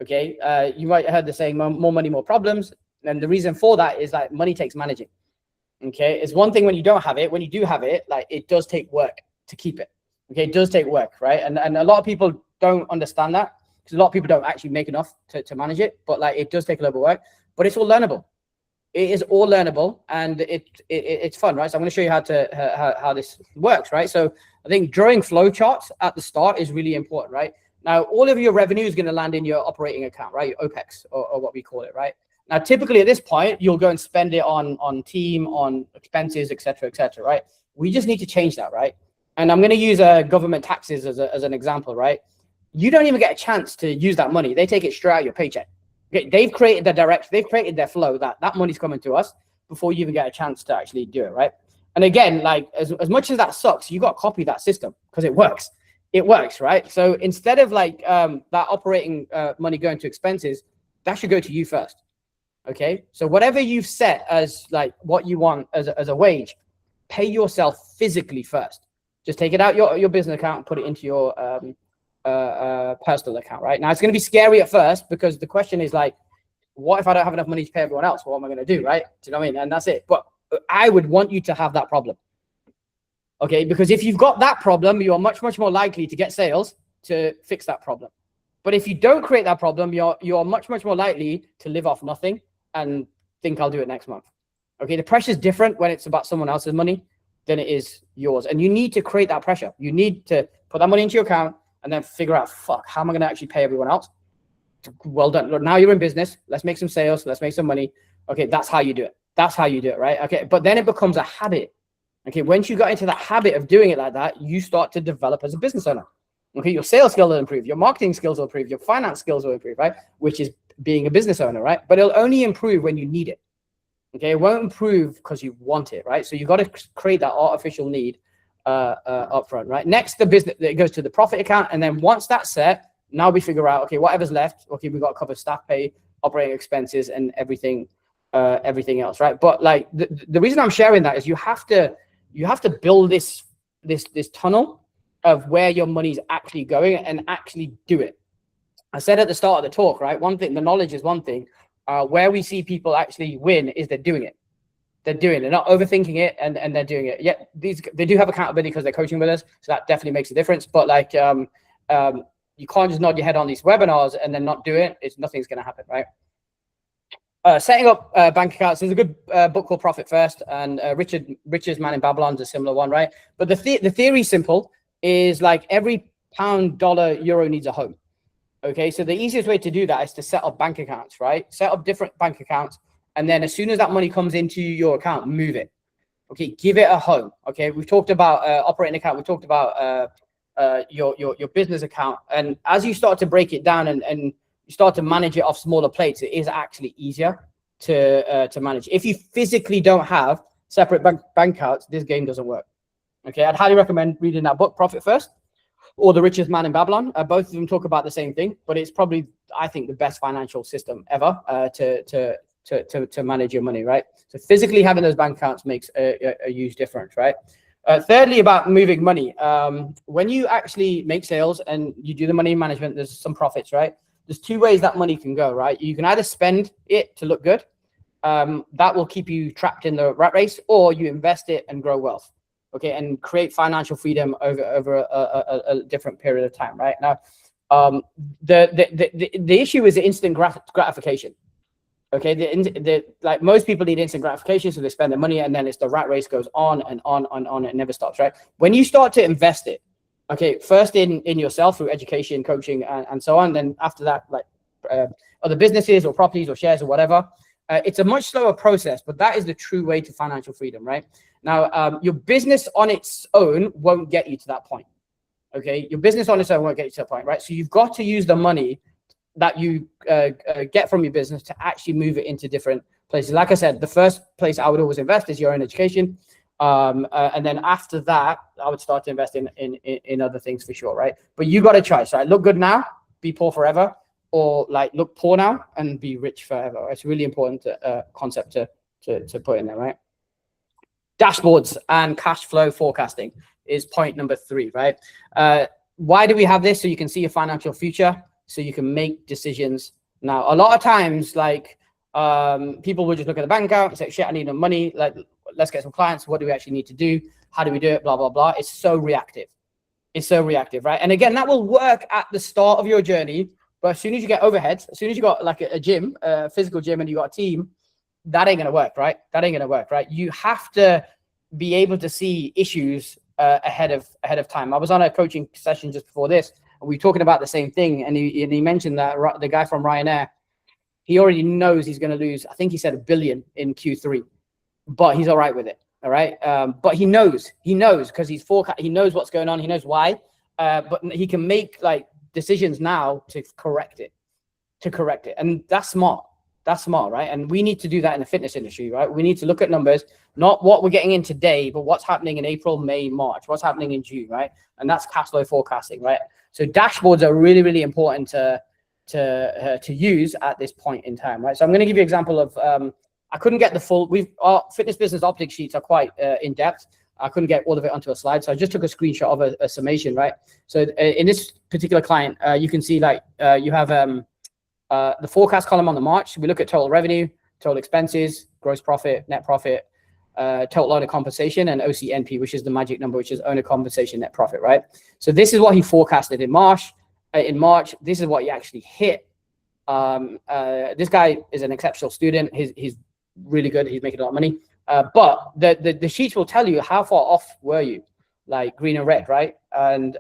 Okay, you might have heard the saying, more money, more problems. And the reason for that is that money takes managing. Okay, it's one thing when you don't have it. When you do have it, like, it does take work to keep it. Okay, it does take work, right? And a lot of people don't understand that, because a lot of people don't actually make enough to manage it. But like, it does take a little bit of work, but it's all learnable. It is all learnable, and it's fun, right? So I'm going to show you how this works, right? So I think drawing flow charts at the start is really important, right? Now, all of your revenue is going to land in your operating account, right? Your OPEX, or what we call it, right? Now, typically at this point, you'll go and spend it on team, on expenses, et cetera, right? We just need to change that, right? And I'm going to use government taxes as an example, right? You don't even get a chance to use that money. They take it straight out of your paycheck. Okay, they've created their direction, they've created their flow, that money's coming to us before you even get a chance to actually do it, right? And again, like as much as that sucks, you got to copy that system because it works. It works, right? So instead of like that operating money going to expenses, that should go to you first. Okay, so whatever you've set as like what you want as a wage, pay yourself physically first. Just take it out your business account and put it into your personal account, right? Now it's going to be scary at first because the question is like, what if I don't have enough money to pay everyone else? What am I going to do, right? Do you know what I mean? And that's it. But I would want you to have that problem. Okay, because if you've got that problem, you are much, much more likely to get sales to fix that problem. But if you don't create that problem, you're much, much more likely to live off nothing and think I'll do it next month. Okay, the pressure is different when it's about someone else's money than it is yours. And you need to create that pressure. You need to put that money into your account and then figure out, fuck, how am I going to actually pay everyone else? Well done. Look, now you're in business. Let's make some sales. Let's make some money. Okay, that's how you do it. That's how you do it, right? Okay, but then it becomes a habit. Okay, once you got into that habit of doing it like that, you start to develop as a business owner. Okay, your sales skills will improve, your marketing skills will improve, your finance skills will improve, right? Which is being a business owner, right? But it'll only improve when you need it. Okay, it won't improve because you want it, right? So you've got to create that artificial need upfront, right? Next, the business, it goes to the profit account, and then once that's set, now we figure out, okay, whatever's left, okay, we've got to cover staff pay, operating expenses, and everything else, right? But like the reason I'm sharing that is you have to build this tunnel of where your money's actually going and actually do it. I said at the start of the talk, right? One thing, the knowledge is one thing. Where we see people actually win is they're doing it. They're doing it. They're not overthinking it, and they're doing it. Yeah, they do have accountability because they're coaching with us, so that definitely makes a difference. But like, you can't just nod your head on these webinars and then not do it. Nothing's going to happen, right? Setting up bank accounts. There's a good book called Profit First, and Richest Man in Babylon is a similar one, right? But the theory is simple. Is like every pound, dollar, euro needs a home. Okay, so the easiest way to do that is to set up bank accounts, right? Set up different bank accounts, and then as soon as that money comes into your account, move it. Okay, give it a home. Okay, we've talked about operating account. We talked about your business account, and as you start to break it down and you start to manage it off smaller plates, it is actually easier to manage. If you physically don't have separate bank accounts, this game doesn't work. Okay, I'd highly recommend reading that book, Profit First, or The Richest Man in Babylon. Both of them talk about the same thing, but it's probably, I think, the best financial system ever to manage your money, right? So physically having those bank accounts makes a huge difference, right? Thirdly, about moving money. When you actually make sales and you do the money management, there's some profits, right? There's two ways that money can go, right? You can either spend it to look good. That will keep you trapped in the rat race, or you invest it and grow wealth. Okay, and create financial freedom over a different period of time, right? Now, the issue is the instant gratification. Okay, like most people need instant gratification, so they spend their money, and then it's the rat race goes on and on and on. It never stops, right? When you start to invest it, okay, first in yourself through education, coaching, and so on, then after that, like other businesses or properties or shares or whatever. It's a much slower process, but that is the true way to financial freedom, right? Now, your business on its own won't get you to that point. Okay, your business on its own won't get you to that point, right? So you've got to use the money that you get from your business to actually move it into different places. Like I said, the first place I would always invest is your own education, and then after that, I would start to invest in other things for sure, right? But you got a choice, right? Look good now, be poor forever, or like look poor now and be rich forever. It's a really important concept to put in there, right? Dashboards and cash flow forecasting is point number 3, right? Why do we have this? So you can see your financial future, so you can make decisions now. A lot of times, like people will just look at the bank account and say, shit, I need money. Like, let's get some clients. What do we actually need to do? How do we do it? Blah, blah, blah. It's so reactive. It's so reactive, right? And again, that will work at the start of your journey. But as soon as you get overheads, as soon as you got like a gym, a physical gym, and you got a team, that ain't gonna work, right? That ain't gonna work, right? You have to be able to see issues ahead of time. I was on a coaching session just before this, and we were talking about the same thing, and he mentioned that the guy from Ryanair, he already knows he's going to lose. I think he said $1 billion in Q3, but he's all right with it. All right, but he knows because he's forecast. He knows what's going on. He knows why, but he can make like decisions now to correct it. to correct it. And that's smart. That's smart, right? And we need to do that in the fitness industry, right? We need to look at numbers, not what we're getting in today, but what's happening in April, May, March, what's happening in June, right? And that's cash flow forecasting, right? So dashboards are really, really important to use at this point in time, right? So I'm going to give you an example of, I couldn't get the full, our fitness business optic sheets are quite in depth. I couldn't get all of it onto a slide. So I just took a screenshot of a summation, right? So in this particular client, you can see like you have the forecast column on the March. We look at total revenue, total expenses, gross profit, net profit, total owner compensation, and OCNP, which is the magic number, which is owner compensation, net profit, right? So this is what he forecasted in March. This is what he actually hit. This guy is an exceptional student. He's really good. He's making a lot of money. But the sheets will tell you how far off were you, like green and red, right? And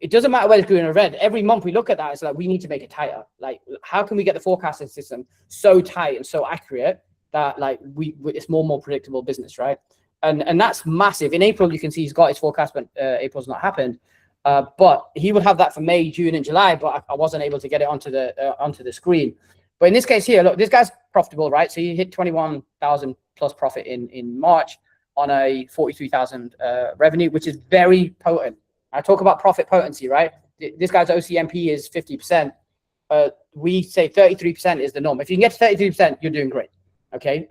it doesn't matter whether it's green or red. Every month we look at that, it's like we need to make it tighter. Like, how can we get the forecasting system so tight and so accurate that like it's more predictable business, right? And that's massive. In April, you can see he's got his forecast, but April's not happened. But he would have that for May, June, and July, but I wasn't able to get it onto the screen. But in this case here, look, this guy's profitable, right? So he hit 21,000 plus profit in March on a 43,000 revenue, which is very potent. I talk about profit potency, right? This guy's OCMP is 50%. We say 33% is the norm. If you can get to 33%, you're doing great. Okay.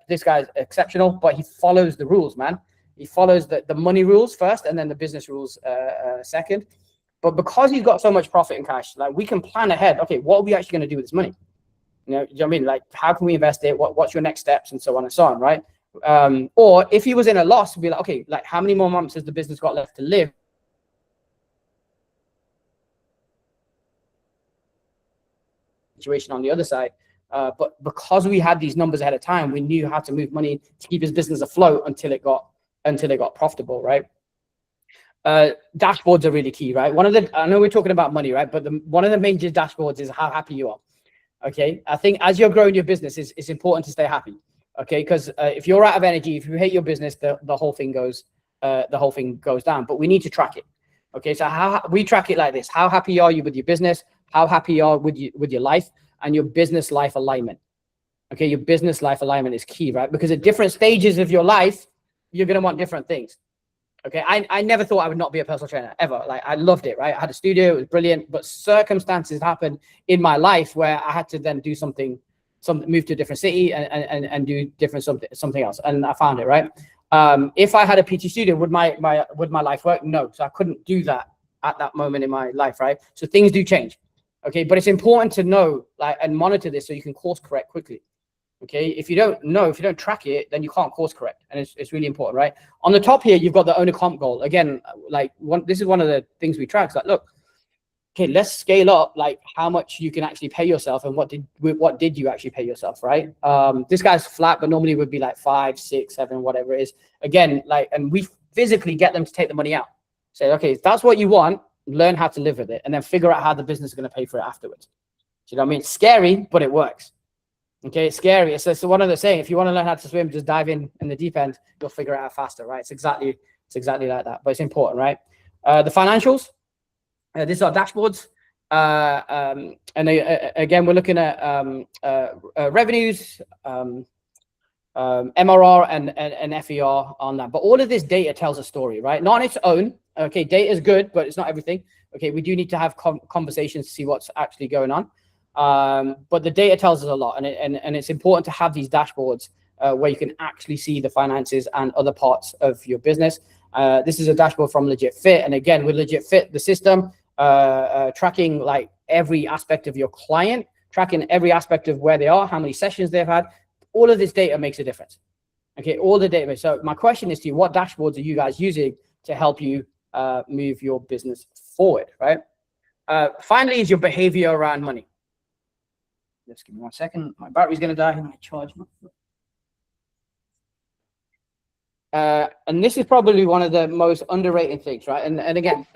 This guy's exceptional, but he follows the rules, man. He follows the money rules first and then the business rules second. But because he's got so much profit in cash, like we can plan ahead. Okay, what are we actually going to do with this money? You know what I mean? Like, how can we invest it? What's your next steps and so on and so on, right? Or if he was in a loss, we'd be like, okay, like how many more months has the business got left to live? Situation on the other side. But because we had these numbers ahead of time, we knew how to move money to keep his business afloat until it got profitable, right? Dashboards are really key, right? I know we're talking about money, right? But one of the major dashboards is how happy you are. Okay, I think as you're growing your business, it's important to stay happy. Okay, because if you're out of energy, if you hate your business, the whole thing goes down. But we need to track it. Okay, so how we track it like this: how happy are you with your business? How happy you are with your life and your business life alignment. Okay, your business life alignment is key, right? Because at different stages of your life, you're gonna want different things. Okay, I never thought I would not be a personal trainer ever. Like I loved it, right? I had a studio, it was brilliant, but circumstances happened in my life where I had to then do move to a different city and do something else. And I found it, right? If I had a PT studio, would my life work? No. So I couldn't do that at that moment in my life, right? So things do change. Okay, but it's important to know and monitor this so you can course correct quickly. Okay, if you don't track it, then you can't course correct, and it's really important, right? On the top here, you've got the owner comp goal. Again, this is one of the things we track. It's like, look, okay, let's scale up like how much you can actually pay yourself and what did you actually pay yourself, right? This guy's flat, but normally would be like 5, 6, 7, whatever it is. Again, and we physically get them to take the money out. Say, okay, if that's what you want, learn how to live with it, and then figure out how the business is going to pay for it afterwards. Do you know what I mean? It's scary, but it works. Okay, it's scary. It's one of the saying, if you want to learn how to swim, just dive in the deep end. You'll figure it out faster, right? It's exactly like that, but it's important, right? The financials. These are dashboards. And again, we're looking at revenues, MRR and FER on that. But all of this data tells a story, right? Not on its own. Okay, data is good, but it's not everything. Okay, we do need to have conversations to see what's actually going on. But the data tells us a lot, and it's important to have these dashboards where you can actually see the finances and other parts of your business. This is a dashboard from LegitFit, and again, with LegitFit, the system tracking like every aspect of your client, tracking every aspect of where they are, how many sessions they've had. All of this data makes a difference. Okay, all the data. So my question is to you: what dashboards are you guys using to help you move your business forward? Right. Finally, is your behavior around money. Just give me 1 second. My battery's going to die. My charge. And this is probably one of the most underrated things, right? And again,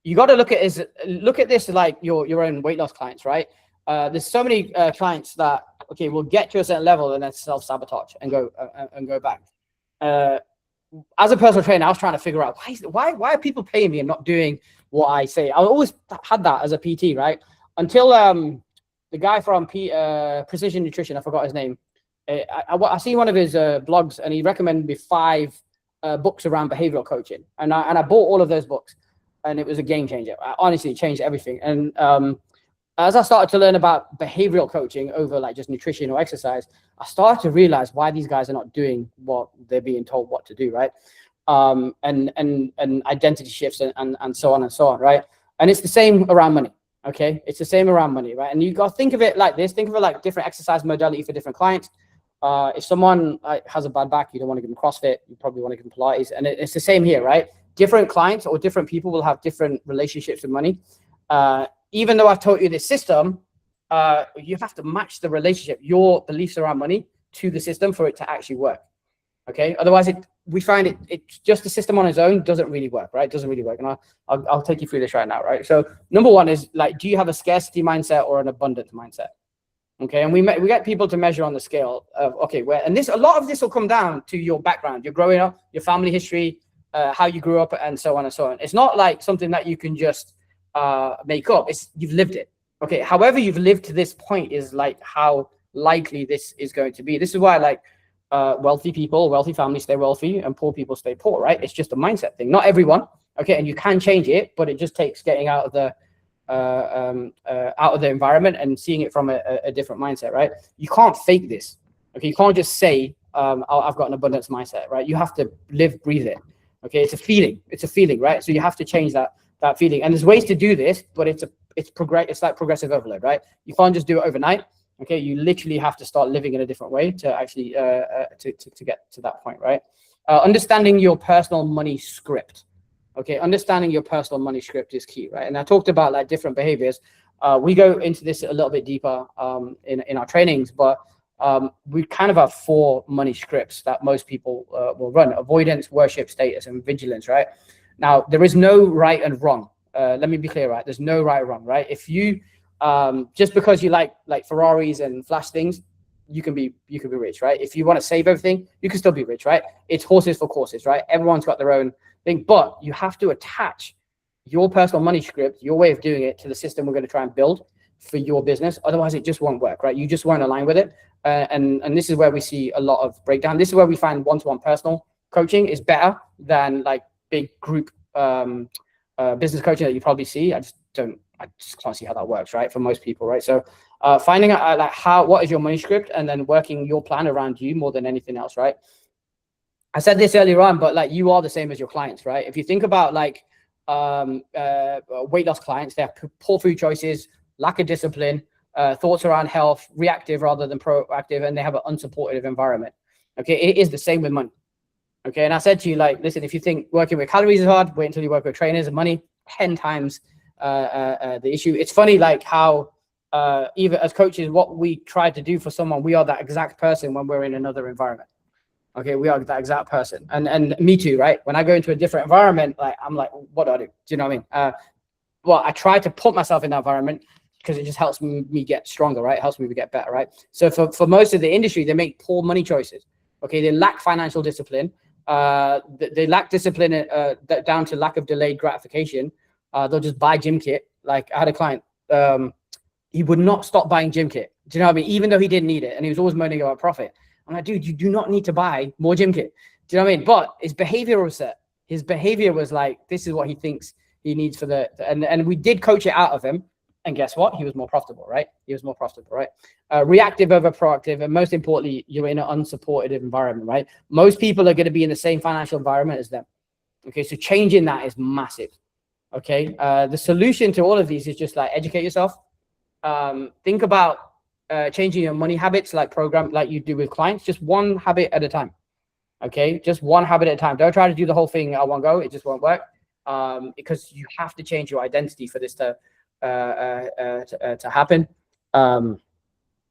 you got to look at this like your own weight loss clients, right? There's so many clients that will get to a certain level and then self-sabotage and go back. As a personal trainer, I was trying to figure out why are people paying me and not doing what I say. I always had that as a PT, right? until the guy from Precision Nutrition, I forgot his name. I seen one of his blogs, and he recommended me 5 books around behavioral coaching, and I bought all of those books, and it was a game changer. Honestly, it changed everything. And as I started to learn about behavioral coaching over like just nutrition or exercise, I started to realize why these guys are not doing what they're being told what to do, right? And identity shifts and so on and so on, right? And it's the same around money. Okay, it's the same around money, right? And you got to think of it like this. Think of it like different exercise modality for different clients. If someone has a bad back, you don't want to give them CrossFit. You probably want to give them Pilates. And it's the same here, right? Different clients or different people will have different relationships with money. Even though I've taught you this system, you have to match the relationship, your beliefs around money, to the system for it to actually work. Okay, otherwise we find it's just the system on its own doesn't really work, right? It doesn't really work. And I'll take you through this right now, right? So number one is like, do you have a scarcity mindset or an abundance mindset? Okay, and we get people to measure on the scale of, okay, and a lot of this will come down to your background, your growing up, your family history, how you grew up, and so on and so on. It's not like something that you can just make up. It's you've lived it. Okay, however you've lived to this point is like how likely this is going to be. This is why like wealthy people, wealthy families stay wealthy and poor people stay poor, right? It's just a mindset thing. Not everyone, okay, and you can change it, but it just takes getting out of the environment and seeing it from a different mindset, right? You can't fake this, okay? You can't just say I've got an abundance mindset, right? You have to live, breathe it, okay? It's a feeling, right? So you have to change that feeling, and there's ways to do this, but it's like progressive overload, right? You can't just do it overnight. Okay, you literally have to start living in a different way to actually to get to that point, right? Understanding your personal money script. Okay, understanding your personal money script is key, right? And I talked about like different behaviors. We go into this a little bit deeper in our trainings, but we kind of have 4 money scripts that most people will run: avoidance, worship, status, and vigilance, right? Now, there is no right and wrong. Let me be clear, right? There's no right or wrong, right? If you just because you like Ferraris and flash things, you can be rich, right? If you want to save everything, you can still be rich, right? It's horses for courses, right? Everyone's got their own thing, but you have to attach your personal money script, your way of doing it, to the system we're going to try and build for your business. Otherwise, it just won't work, right? You just won't align with it, and this is where we see a lot of breakdown. This is where we find one-to-one personal coaching is better than like big group business coaching that you probably see. I just can't see how that works, right, for most people, right? So finding out like what is your money script, and then working your plan around you more than anything else, right? I said this earlier on, but like you are the same as your clients, right? If you think about like weight loss clients, they have poor food choices, lack of discipline, thoughts around health, reactive rather than proactive, and they have an unsupportive environment. Okay, it is the same with money. Okay, and I said to you, like, listen, if you think working with calories is hard, wait until you work with trainers and money. 10 times the issue. It's funny, like how even as coaches, what we try to do for someone, we are that exact person when we're in another environment. Okay, we are that exact person, and me too, right? When I go into a different environment, like I'm like, what do I do? Do you know what I mean? Well, I try to put myself in that environment because it just helps me get stronger, right? It helps me to get better, right? So for most of the industry, they make poor money choices. Okay, they lack financial discipline. They lack discipline down to lack of delayed gratification. They'll just buy gym kit. Like I had a client, he would not stop buying gym kit. Do you know what I mean? Even though he didn't need it, and he was always moaning about profit. I'm like, dude, you do not need to buy more gym kit. Do you know what I mean? But his behavior was set. His behavior was like, this is what he thinks he needs for and we did coach it out of him. And guess what? He was more profitable, right? He was more profitable, right? Reactive over proactive. And most importantly, you're in an unsupported environment, right? Most people are going to be in the same financial environment as them. Okay, so changing that is massive. Okay, the solution to all of these is just like educate yourself. Think about changing your money habits, like you do with clients, just one habit at a time. Okay, just one habit at a time. Don't try to do the whole thing at one go. It just won't work because you have to change your identity for this to happen.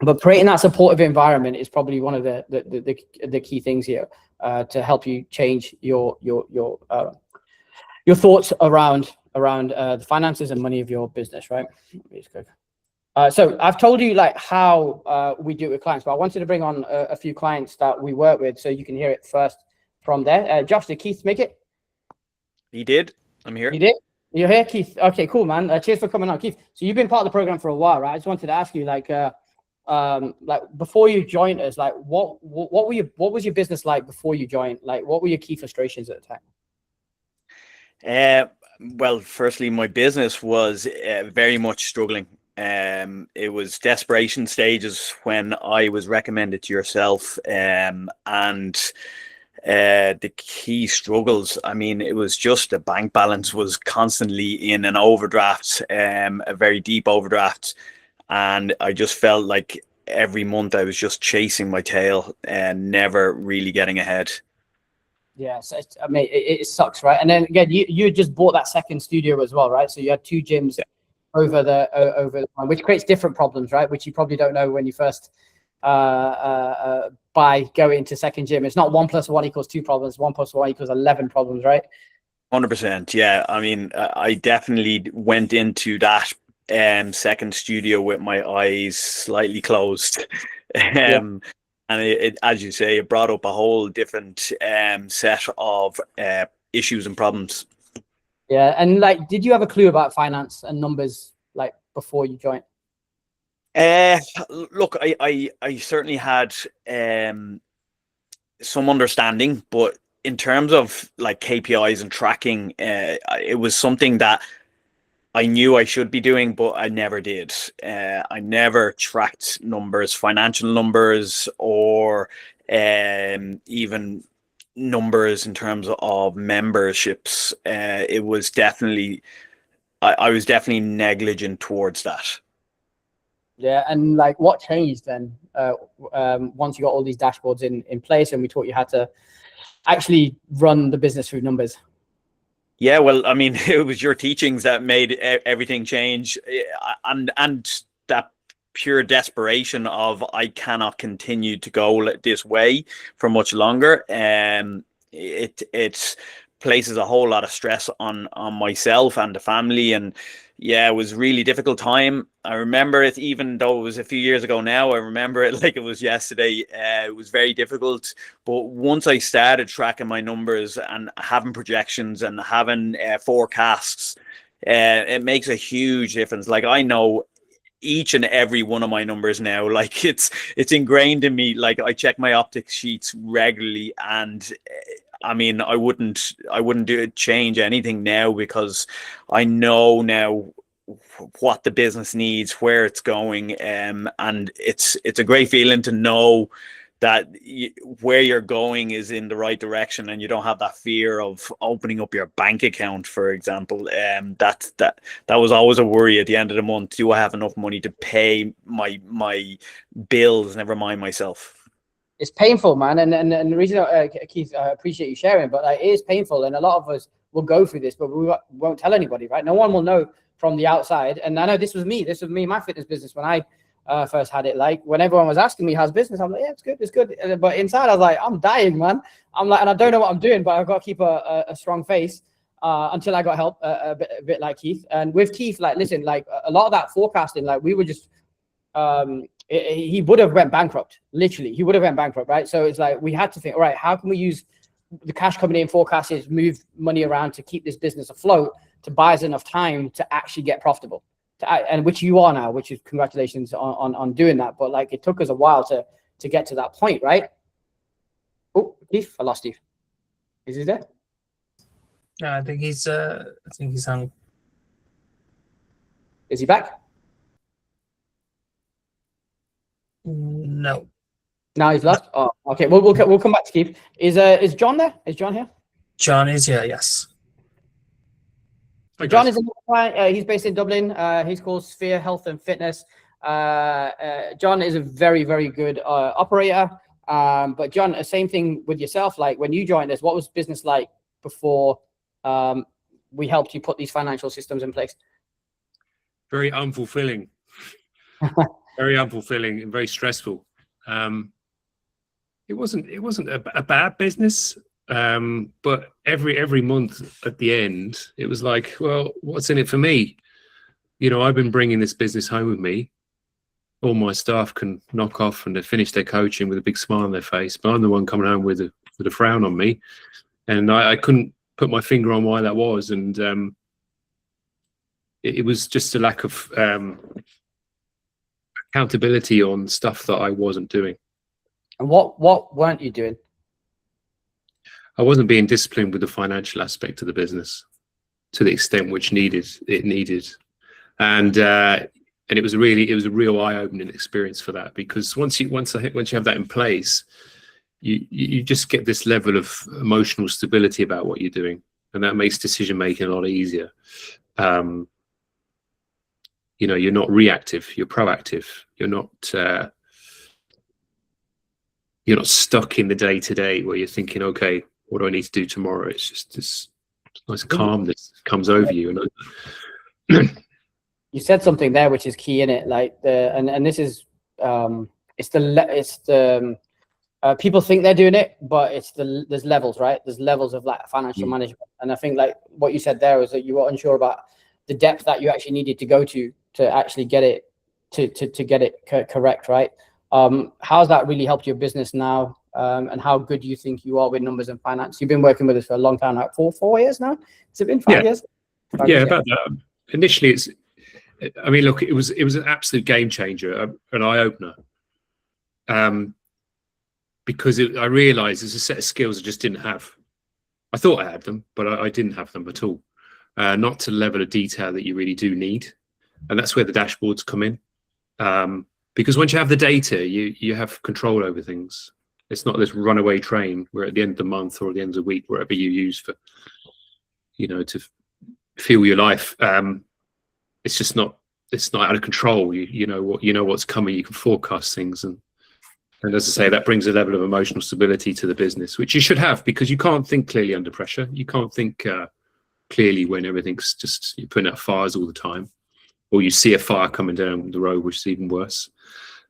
But creating that supportive environment is probably one of the key things here to help you change your thoughts around the finances and money of your business, right? So I've told you like how we do it with clients, but I wanted to bring on a few clients that we work with so you can hear it first from there. Josh, did Keith make it? He did. I'm here. He did? You're here, Keith. Okay, cool, man. Cheers for coming on, Keith. So you've been part of the program for a while, right? I just wanted to ask you, like before you joined us, like what was your business like before you joined? Like, what were your key frustrations at the time? Well, firstly, my business was very much struggling. It was desperation stages when I was recommended to yourself, and the key struggles, I mean, it was just the bank balance was constantly in an overdraft, a very deep overdraft, and I just felt like every month I was just chasing my tail and never really getting ahead. Yeah, so I mean, it sucks, right? And then again, you just bought that second studio as well, right? So you had 2 gyms over the time, which creates different problems, right? Which you probably don't know when you first by going into second gym. It's not 1 + 1 = 2 problems. 1 + 1 = 11 problems, right? 100%. Yeah. I mean, I definitely went into that second studio with my eyes slightly closed. And it, as you say, it brought up a whole different set of issues and problems. Yeah. And like, did you have a clue about finance and numbers like before you joined? Look, I certainly had some understanding, but in terms of like KPIs and tracking, it was something that I knew I should be doing, but I never did. I never tracked numbers, financial numbers, or even numbers in terms of memberships. It was definitely, I was definitely negligent towards that. Yeah, and like, what changed then once you got all these dashboards in place, and we taught you how to actually run the business through numbers? Yeah, well, I mean, it was your teachings that made everything change, and that pure desperation of I cannot continue to go this way for much longer. It places a whole lot of stress on myself and the family, and yeah, it was a really difficult time. I remember it, even though it was a few years ago now. I remember it like it was yesterday. It was very difficult, but once I started tracking my numbers and having projections and having forecasts, it makes a huge difference. Like, I know each and every one of my numbers now. Like, it's ingrained in me. Like, I check my optics sheets regularly, and I mean, I wouldn't change anything now, because I know now what the business needs, where it's going, and it's a great feeling to know that where you're going is in the right direction, and you don't have that fear of opening up your bank account, for example. That was always a worry at the end of the month. Do I have enough money to pay my bills? Never mind myself. It's painful, man, and the reason, Keith, I appreciate you sharing, but like, it is painful, and a lot of us will go through this, but we won't tell anybody, right? No one will know from the outside. And I know this was me, my fitness business when I first had it. Like, when everyone was asking me how's business, I'm like, yeah, it's good. But inside, I was like, I'm dying, man. I'm like, and I don't know what I'm doing, but I've got to keep a strong face until I got help, a bit like Keith. And with Keith, like, listen, like, a lot of that forecasting, like, we were just he would have went bankrupt. Literally, he would have went bankrupt, right? So it's like, we had to think, all right, how can we use the cash coming in, forecasting, move money around to keep this business afloat, to buy us enough time to actually get profitable, and which you are now, which is congratulations on doing that. But like, it took us a while to get to that point, right? Oh, Keith, I lost you. Is he there? Yeah, I think he's hung. Is he back? No. Now he's lost. Oh, okay. We'll come back to Keith. Is John there? Is John here? John is here. Yes. Hi, John is he's based in Dublin. He's called Sphere Health and Fitness. John is a very, very good operator. But John, same thing with yourself. Like, when you joined us, what was business like before we helped you put these financial systems in place? Very unfulfilling. Very unfulfilling and very stressful. It wasn't a bad business, but every month at the end, it was like, well, what's in it for me? You know, I've been bringing this business home with me. All my staff can knock off and they finish their coaching with a big smile on their face, but I'm the one coming home with a frown on me, and I couldn't put my finger on why that was. And it was just a lack of accountability on stuff that I wasn't doing. And what weren't you doing? I wasn't being disciplined with the financial aspect of the business to the extent which it needed. And it was a real eye-opening experience for that, because once you have that in place, you just get this level of emotional stability about what you're doing, and that makes decision making a lot easier. You're not reactive, you're proactive. You're not stuck in the day to day where you're thinking, okay, what do I need to do tomorrow? It's just this nice calmness comes over you. And you said something there which is key in it, like and this is people think they're doing it, but there's levels, right? There's levels of like financial management, and I think like what you said there was that you were unsure about the depth that you actually needed to go to actually get it to get it correct, right? How's that really helped your business now, and how good do you think you are with numbers and finance? You've been working with us for a long time, like 4 years now. Has it been 5 years? 5 years, about that. Initially, look, it was an absolute game changer, an eye opener. Because I realized there's a set of skills I just didn't have. I thought I had them, but I didn't have them at all. Not to the level of detail that you really do need. And that's where the dashboards come in. Because once you have the data, you have control over things. It's not this runaway train where at the end of the month or at the end of the week, wherever you use for, to feel your life. It's not out of control. You know what's coming. You can forecast things, and as I say, that brings a level of emotional stability to the business, which you should have, because you can't think clearly under pressure. You can't think clearly when everything's just, you're putting out fires all the time, or you see a fire coming down the road, which is even worse,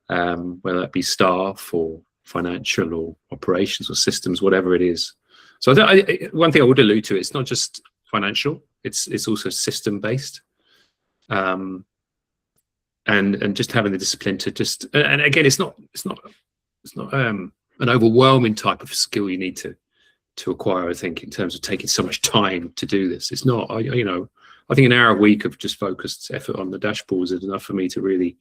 whether that be staff or financial or operations or systems, whatever it is. So one thing I would allude to, it's not just financial, it's also system based. And just having the discipline to just, and again, it's not an overwhelming type of skill you need to acquire, I think, in terms of taking so much time to do this. It's not, I think an hour a week of just focused effort on the dashboards is enough for me to really,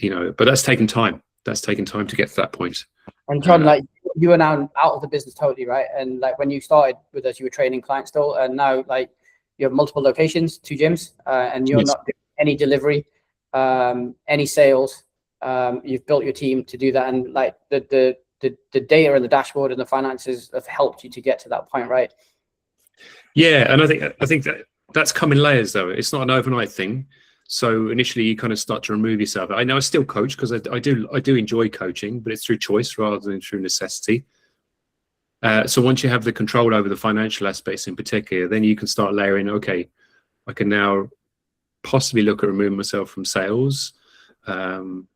but that's taken time. That's taken time to get to that point. And John, like, you are now out of the business totally, right? And like when you started with us, you were training clients still, and now like you have multiple locations, 2 gyms, and you're not doing any delivery, any sales. You've built your team to do that, and like the data and the dashboard and the finances have helped you to get to that point, right? Yeah, and I think that's come in layers, though. It's not an overnight thing. So initially, you kind of start to remove yourself. I know I still coach because I do enjoy coaching, but it's through choice rather than through necessity. So once you have the control over the financial aspects in particular, then you can start layering. Okay, I can now possibly look at removing myself from sales, the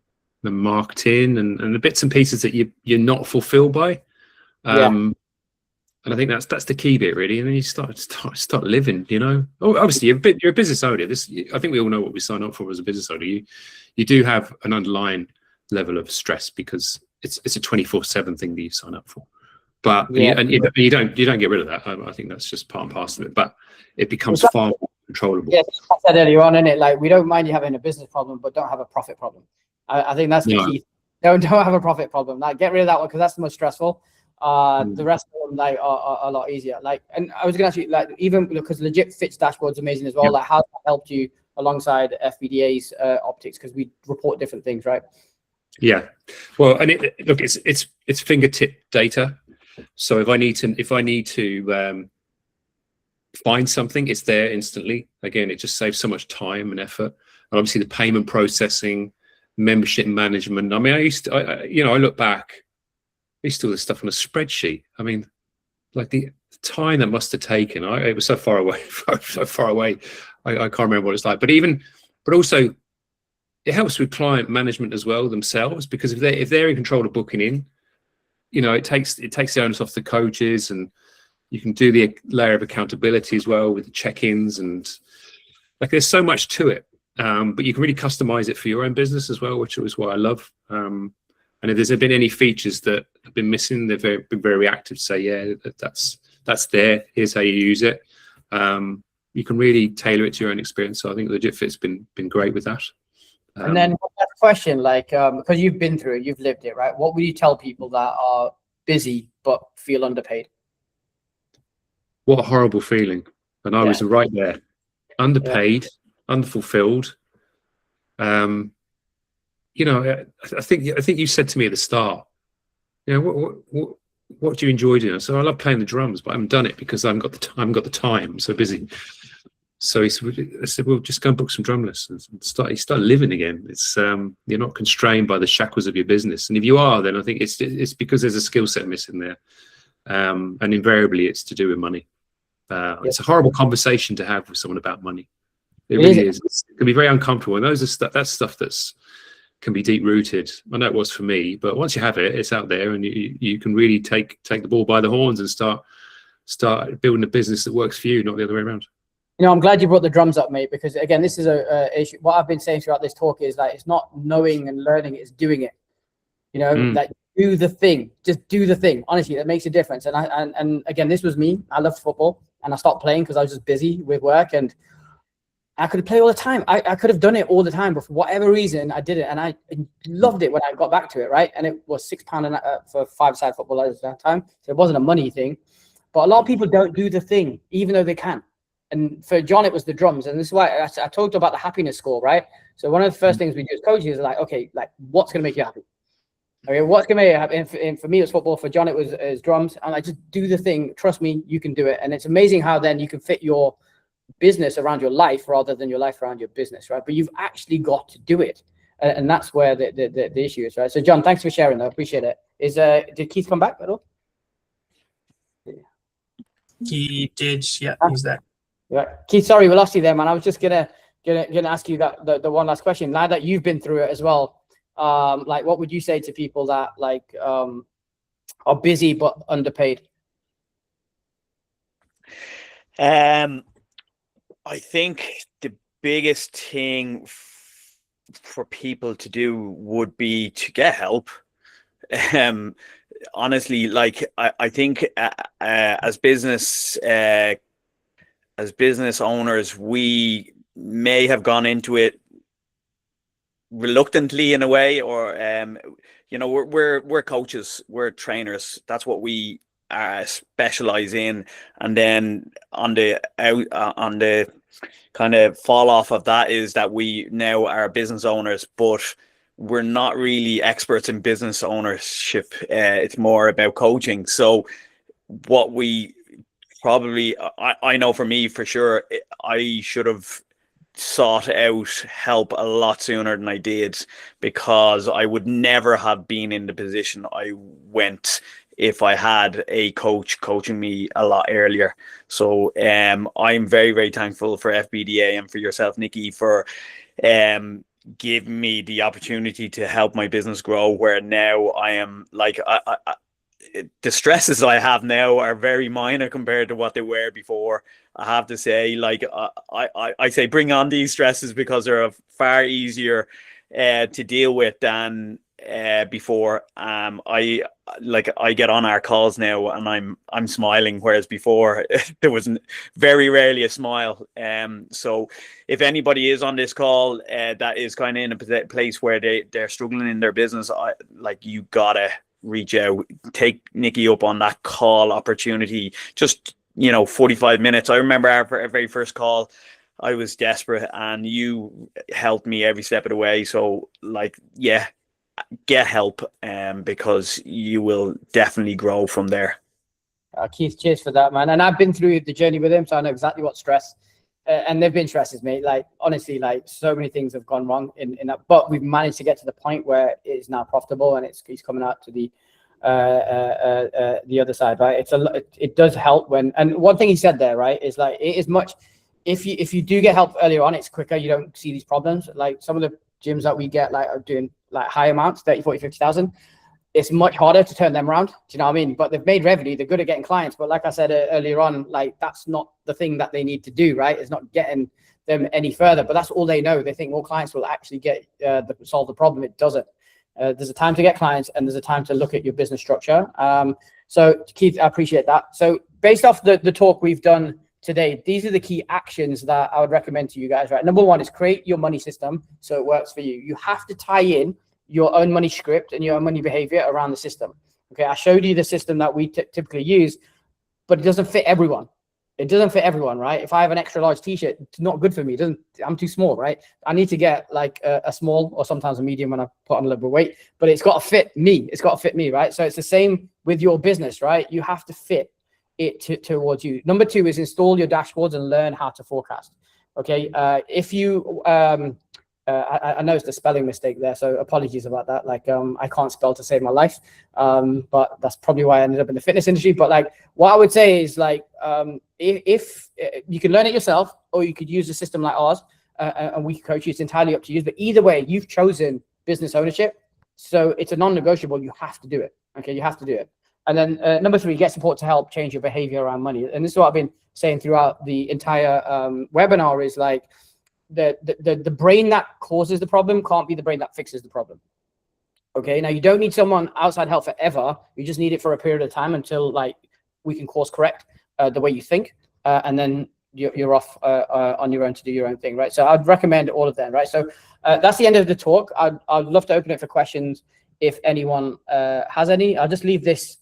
marketing, and the bits and pieces that you're not fulfilled by. And I think that's the key bit, really. And then you start living. Obviously you're a business owner. I think we all know what we sign up for as a business owner. You do have an underlying level of stress because it's a 24/7 thing that you sign up for. But you don't get rid of that. I think that's just part and parcel of it. But it becomes far more controllable. Yeah, I said earlier on, isn't it? Like, we don't mind you having a business problem, but don't have a profit problem. I think that's the key. Don't have a profit problem. Like, get rid of that one because that's the most stressful. The rest of them like are a lot easier. Like, and I was gonna ask you, like, even because LegitFit's dashboard's amazing as well. Like, how that helped you alongside FBDA's optics, because we report different things, right? Yeah. Well, and it's fingertip data. So if I need to find something, it's there instantly. Again, it just saves so much time and effort. And obviously the payment processing, membership management. I mean, I look back, I used to do this stuff on a spreadsheet. I mean, like the time that must have taken, it was so far away, I can't remember what it's like. But also it helps with client management as well themselves, because if they're in control of booking in, it takes the onus off the coaches, and you can do the layer of accountability as well with the check-ins, and like there's so much to it. But you can really customize it for your own business as well, which is what I love. And if there's been any features that have been missing, they've been very reactive to say, yeah, that's there. Here's how you use it. you can really tailor it to your own experience. So I think LegitFit's been great with that. And then that question, like, because you've been through it, you've lived it, right? What would you tell people that are busy but feel underpaid? What a horrible feeling. And I was right there, underpaid, underfulfilled. You know, I think you said to me at the start, you know, what do you enjoy doing? So I love playing the drums, but I haven't done it because I haven't got the time. I'm so busy. So I said, well, just go and book some drum lessons and start living again. It's you're not constrained by the shackles of your business. And if you are, then I think it's because there's a skill set missing there. And invariably it's to do with money. It's a horrible conversation to have with someone about money. It really is. It can be very uncomfortable. And that's stuff that's can be deep rooted. I know it was for me, but once you have it, it's out there, and you can really take the ball by the horns and start building a business that works for you, not the other way around. You know, I'm glad you brought the drums up, mate, because again, this is a issue. What I've been saying throughout this talk is that it's not knowing and learning, it's doing it. You know, that do the thing, just do the thing. Honestly, that makes a difference. And again, this was me. I loved football, and I stopped playing because I was just busy with work, and I could play all the time. I could have done it all the time, but for whatever reason, I didn't. And I loved it when I got back to it, right? And it was £6 for 5-side football at that time. So it wasn't a money thing. But a lot of people don't do the thing, even though they can. And for John, it was the drums. And this is why I talked about the happiness score, right? So one of the first things we do as coaches is like, okay, like what's going to make you happy? Okay, what's going to make you happy? And for me, it was football. For John, it was drums. And I just do the thing. Trust me, you can do it. And it's amazing how then you can fit your business around your life rather than your life around your business, right? But you've actually got to do it, and that's where the issue is, right? So John, thanks for sharing that. I appreciate it. Did Keith come back at all? He did, yeah, he's there. Yeah, Keith, sorry we lost you there, man. I was just gonna ask you that the one last question. Now that you've been through it as well, like what would you say to people that like are busy but underpaid? I think the biggest thing for people to do would be to get help. Honestly, like I think as business owners, we may have gone into it reluctantly in a way, or you know, we're coaches, we're trainers. That's what we specialize in, and then on the kind of fall off of that is that we now are business owners, but we're not really experts in business ownership. It's more about coaching. So what we probably, I know for me for sure, I should have sought out help a lot sooner than I did, because I would never have been in the position I went if I had a coach coaching me a lot earlier. So I'm very, very thankful for FBDA and for yourself, Nikki, for giving me the opportunity to help my business grow, where now I am like, the stresses I have now are very minor compared to what they were before. I have to say, like, I say bring on these stresses, because they're far easier to deal with than before. I get on our calls now and I'm smiling, whereas before there was very rarely a smile. So if anybody is on this call that is kind of in a place where they're struggling in their business, you gotta reach out, take Nikki up on that call opportunity. Just 45 minutes. I remember our very first call, I was desperate and you helped me every step of the way. So get help, because you will definitely grow from there. Keith, cheers for that, man. And I've been through the journey with him, so I know exactly what stress, and they've been stresses, mate. Like, honestly, like, so many things have gone wrong in that, but we've managed to get to the point where it is now profitable, and he's coming out to the other side, right? It does help when, and one thing he said there, right, is like, it is much, if you do get help earlier on, it's quicker. You don't see these problems. Like some of the gyms that we get, like, are doing like high amounts, 30, 40, 50,000. It's much harder to turn them around. Do you know what I mean? But they've made revenue. They're good at getting clients. But like I said earlier on, like, that's not the thing that they need to do, right? It's not getting them any further. But that's all they know. They think more clients will actually get solve the problem. It doesn't. There's a time to get clients, and there's a time to look at your business structure. So Keith, I appreciate that. So based off the talk we've done today, these are the key actions that I would recommend to you guys, right? Number one is create your money system so it works for you. You have to tie in your own money script and your own money behavior around the system. Okay, I showed you the system that we typically use, but it doesn't fit everyone. It doesn't fit everyone, right? If I have an extra large t-shirt, it's not good for me. I'm too small, right? I need to get like a small or sometimes a medium when I put on a little bit of weight, but it's got to fit me. It's got to fit me, right? So it's the same with your business, right? You have to fit it towards you. Number two is install your dashboards and learn how to forecast. Okay, if you I know it's the spelling mistake there, so apologies about that. Like I can't spell to save my life, but that's probably why I ended up in the fitness industry. But like what I would say is like if you can learn it yourself, or you could use a system like ours and we can coach you. It's entirely up to you, but either way you've chosen business ownership, so it's a non-negotiable. You have to do it. Okay, you have to do it. And then number three, get support to help change your behavior around money. And this is what I've been saying throughout the entire webinar is like the brain that causes the problem can't be the brain that fixes the problem. Okay, now you don't need someone outside help forever. You just need it for a period of time until like we can course correct the way you think, and then you're off on your own to do your own thing, right? So I'd recommend all of them, right? So that's the end of the talk. I'd love to open it for questions if anyone has any. I'll just leave this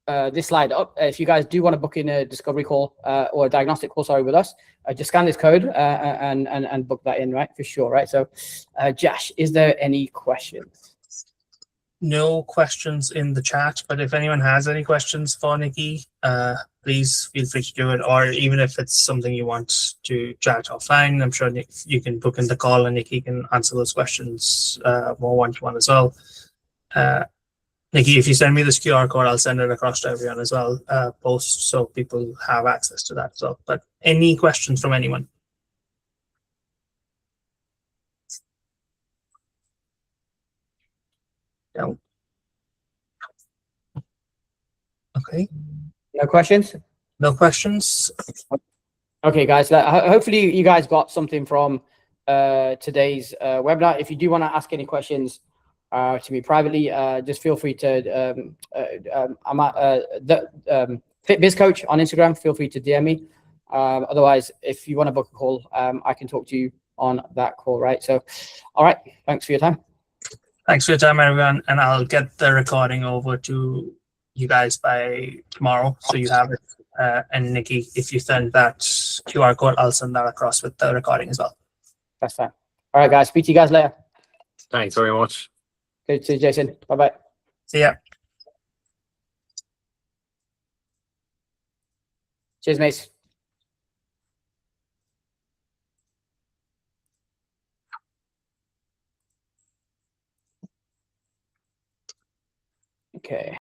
this slide up. If you guys do want to book in a discovery call or a diagnostic call, sorry, with us, just scan this code and book that in, right? For sure, right? So, Josh, is there any questions? No questions in the chat, but if anyone has any questions for Nikki, please feel free to do it. Or even if it's something you want to chat offline, I'm sure Nick, you can book in the call and Nikki can answer those questions more one-to-one as well. Nikki, if you send me this QR code, I'll send it across to everyone as well, post, so people have access to that. So, but any questions from anyone? No. Okay. No questions? No questions. Okay, guys. Hopefully, you guys got something from today's webinar. If you do want to ask any questions to me privately, just feel free to. I'm at the FitBiz Coach on Instagram. Feel free to DM me. Otherwise, if you want to book a call, I can talk to you on that call. Right. So, all right. Thanks for your time. Thanks for your time, everyone, and I'll get the recording over to you guys by tomorrow, so you have it. And Nikki, if you send that QR code, I'll send that across with the recording as well. That's fine. All right, guys. Speak to you guys later. Thanks very much. Good to see you, Jason. Bye-bye. See ya. Cheers, mates. Okay.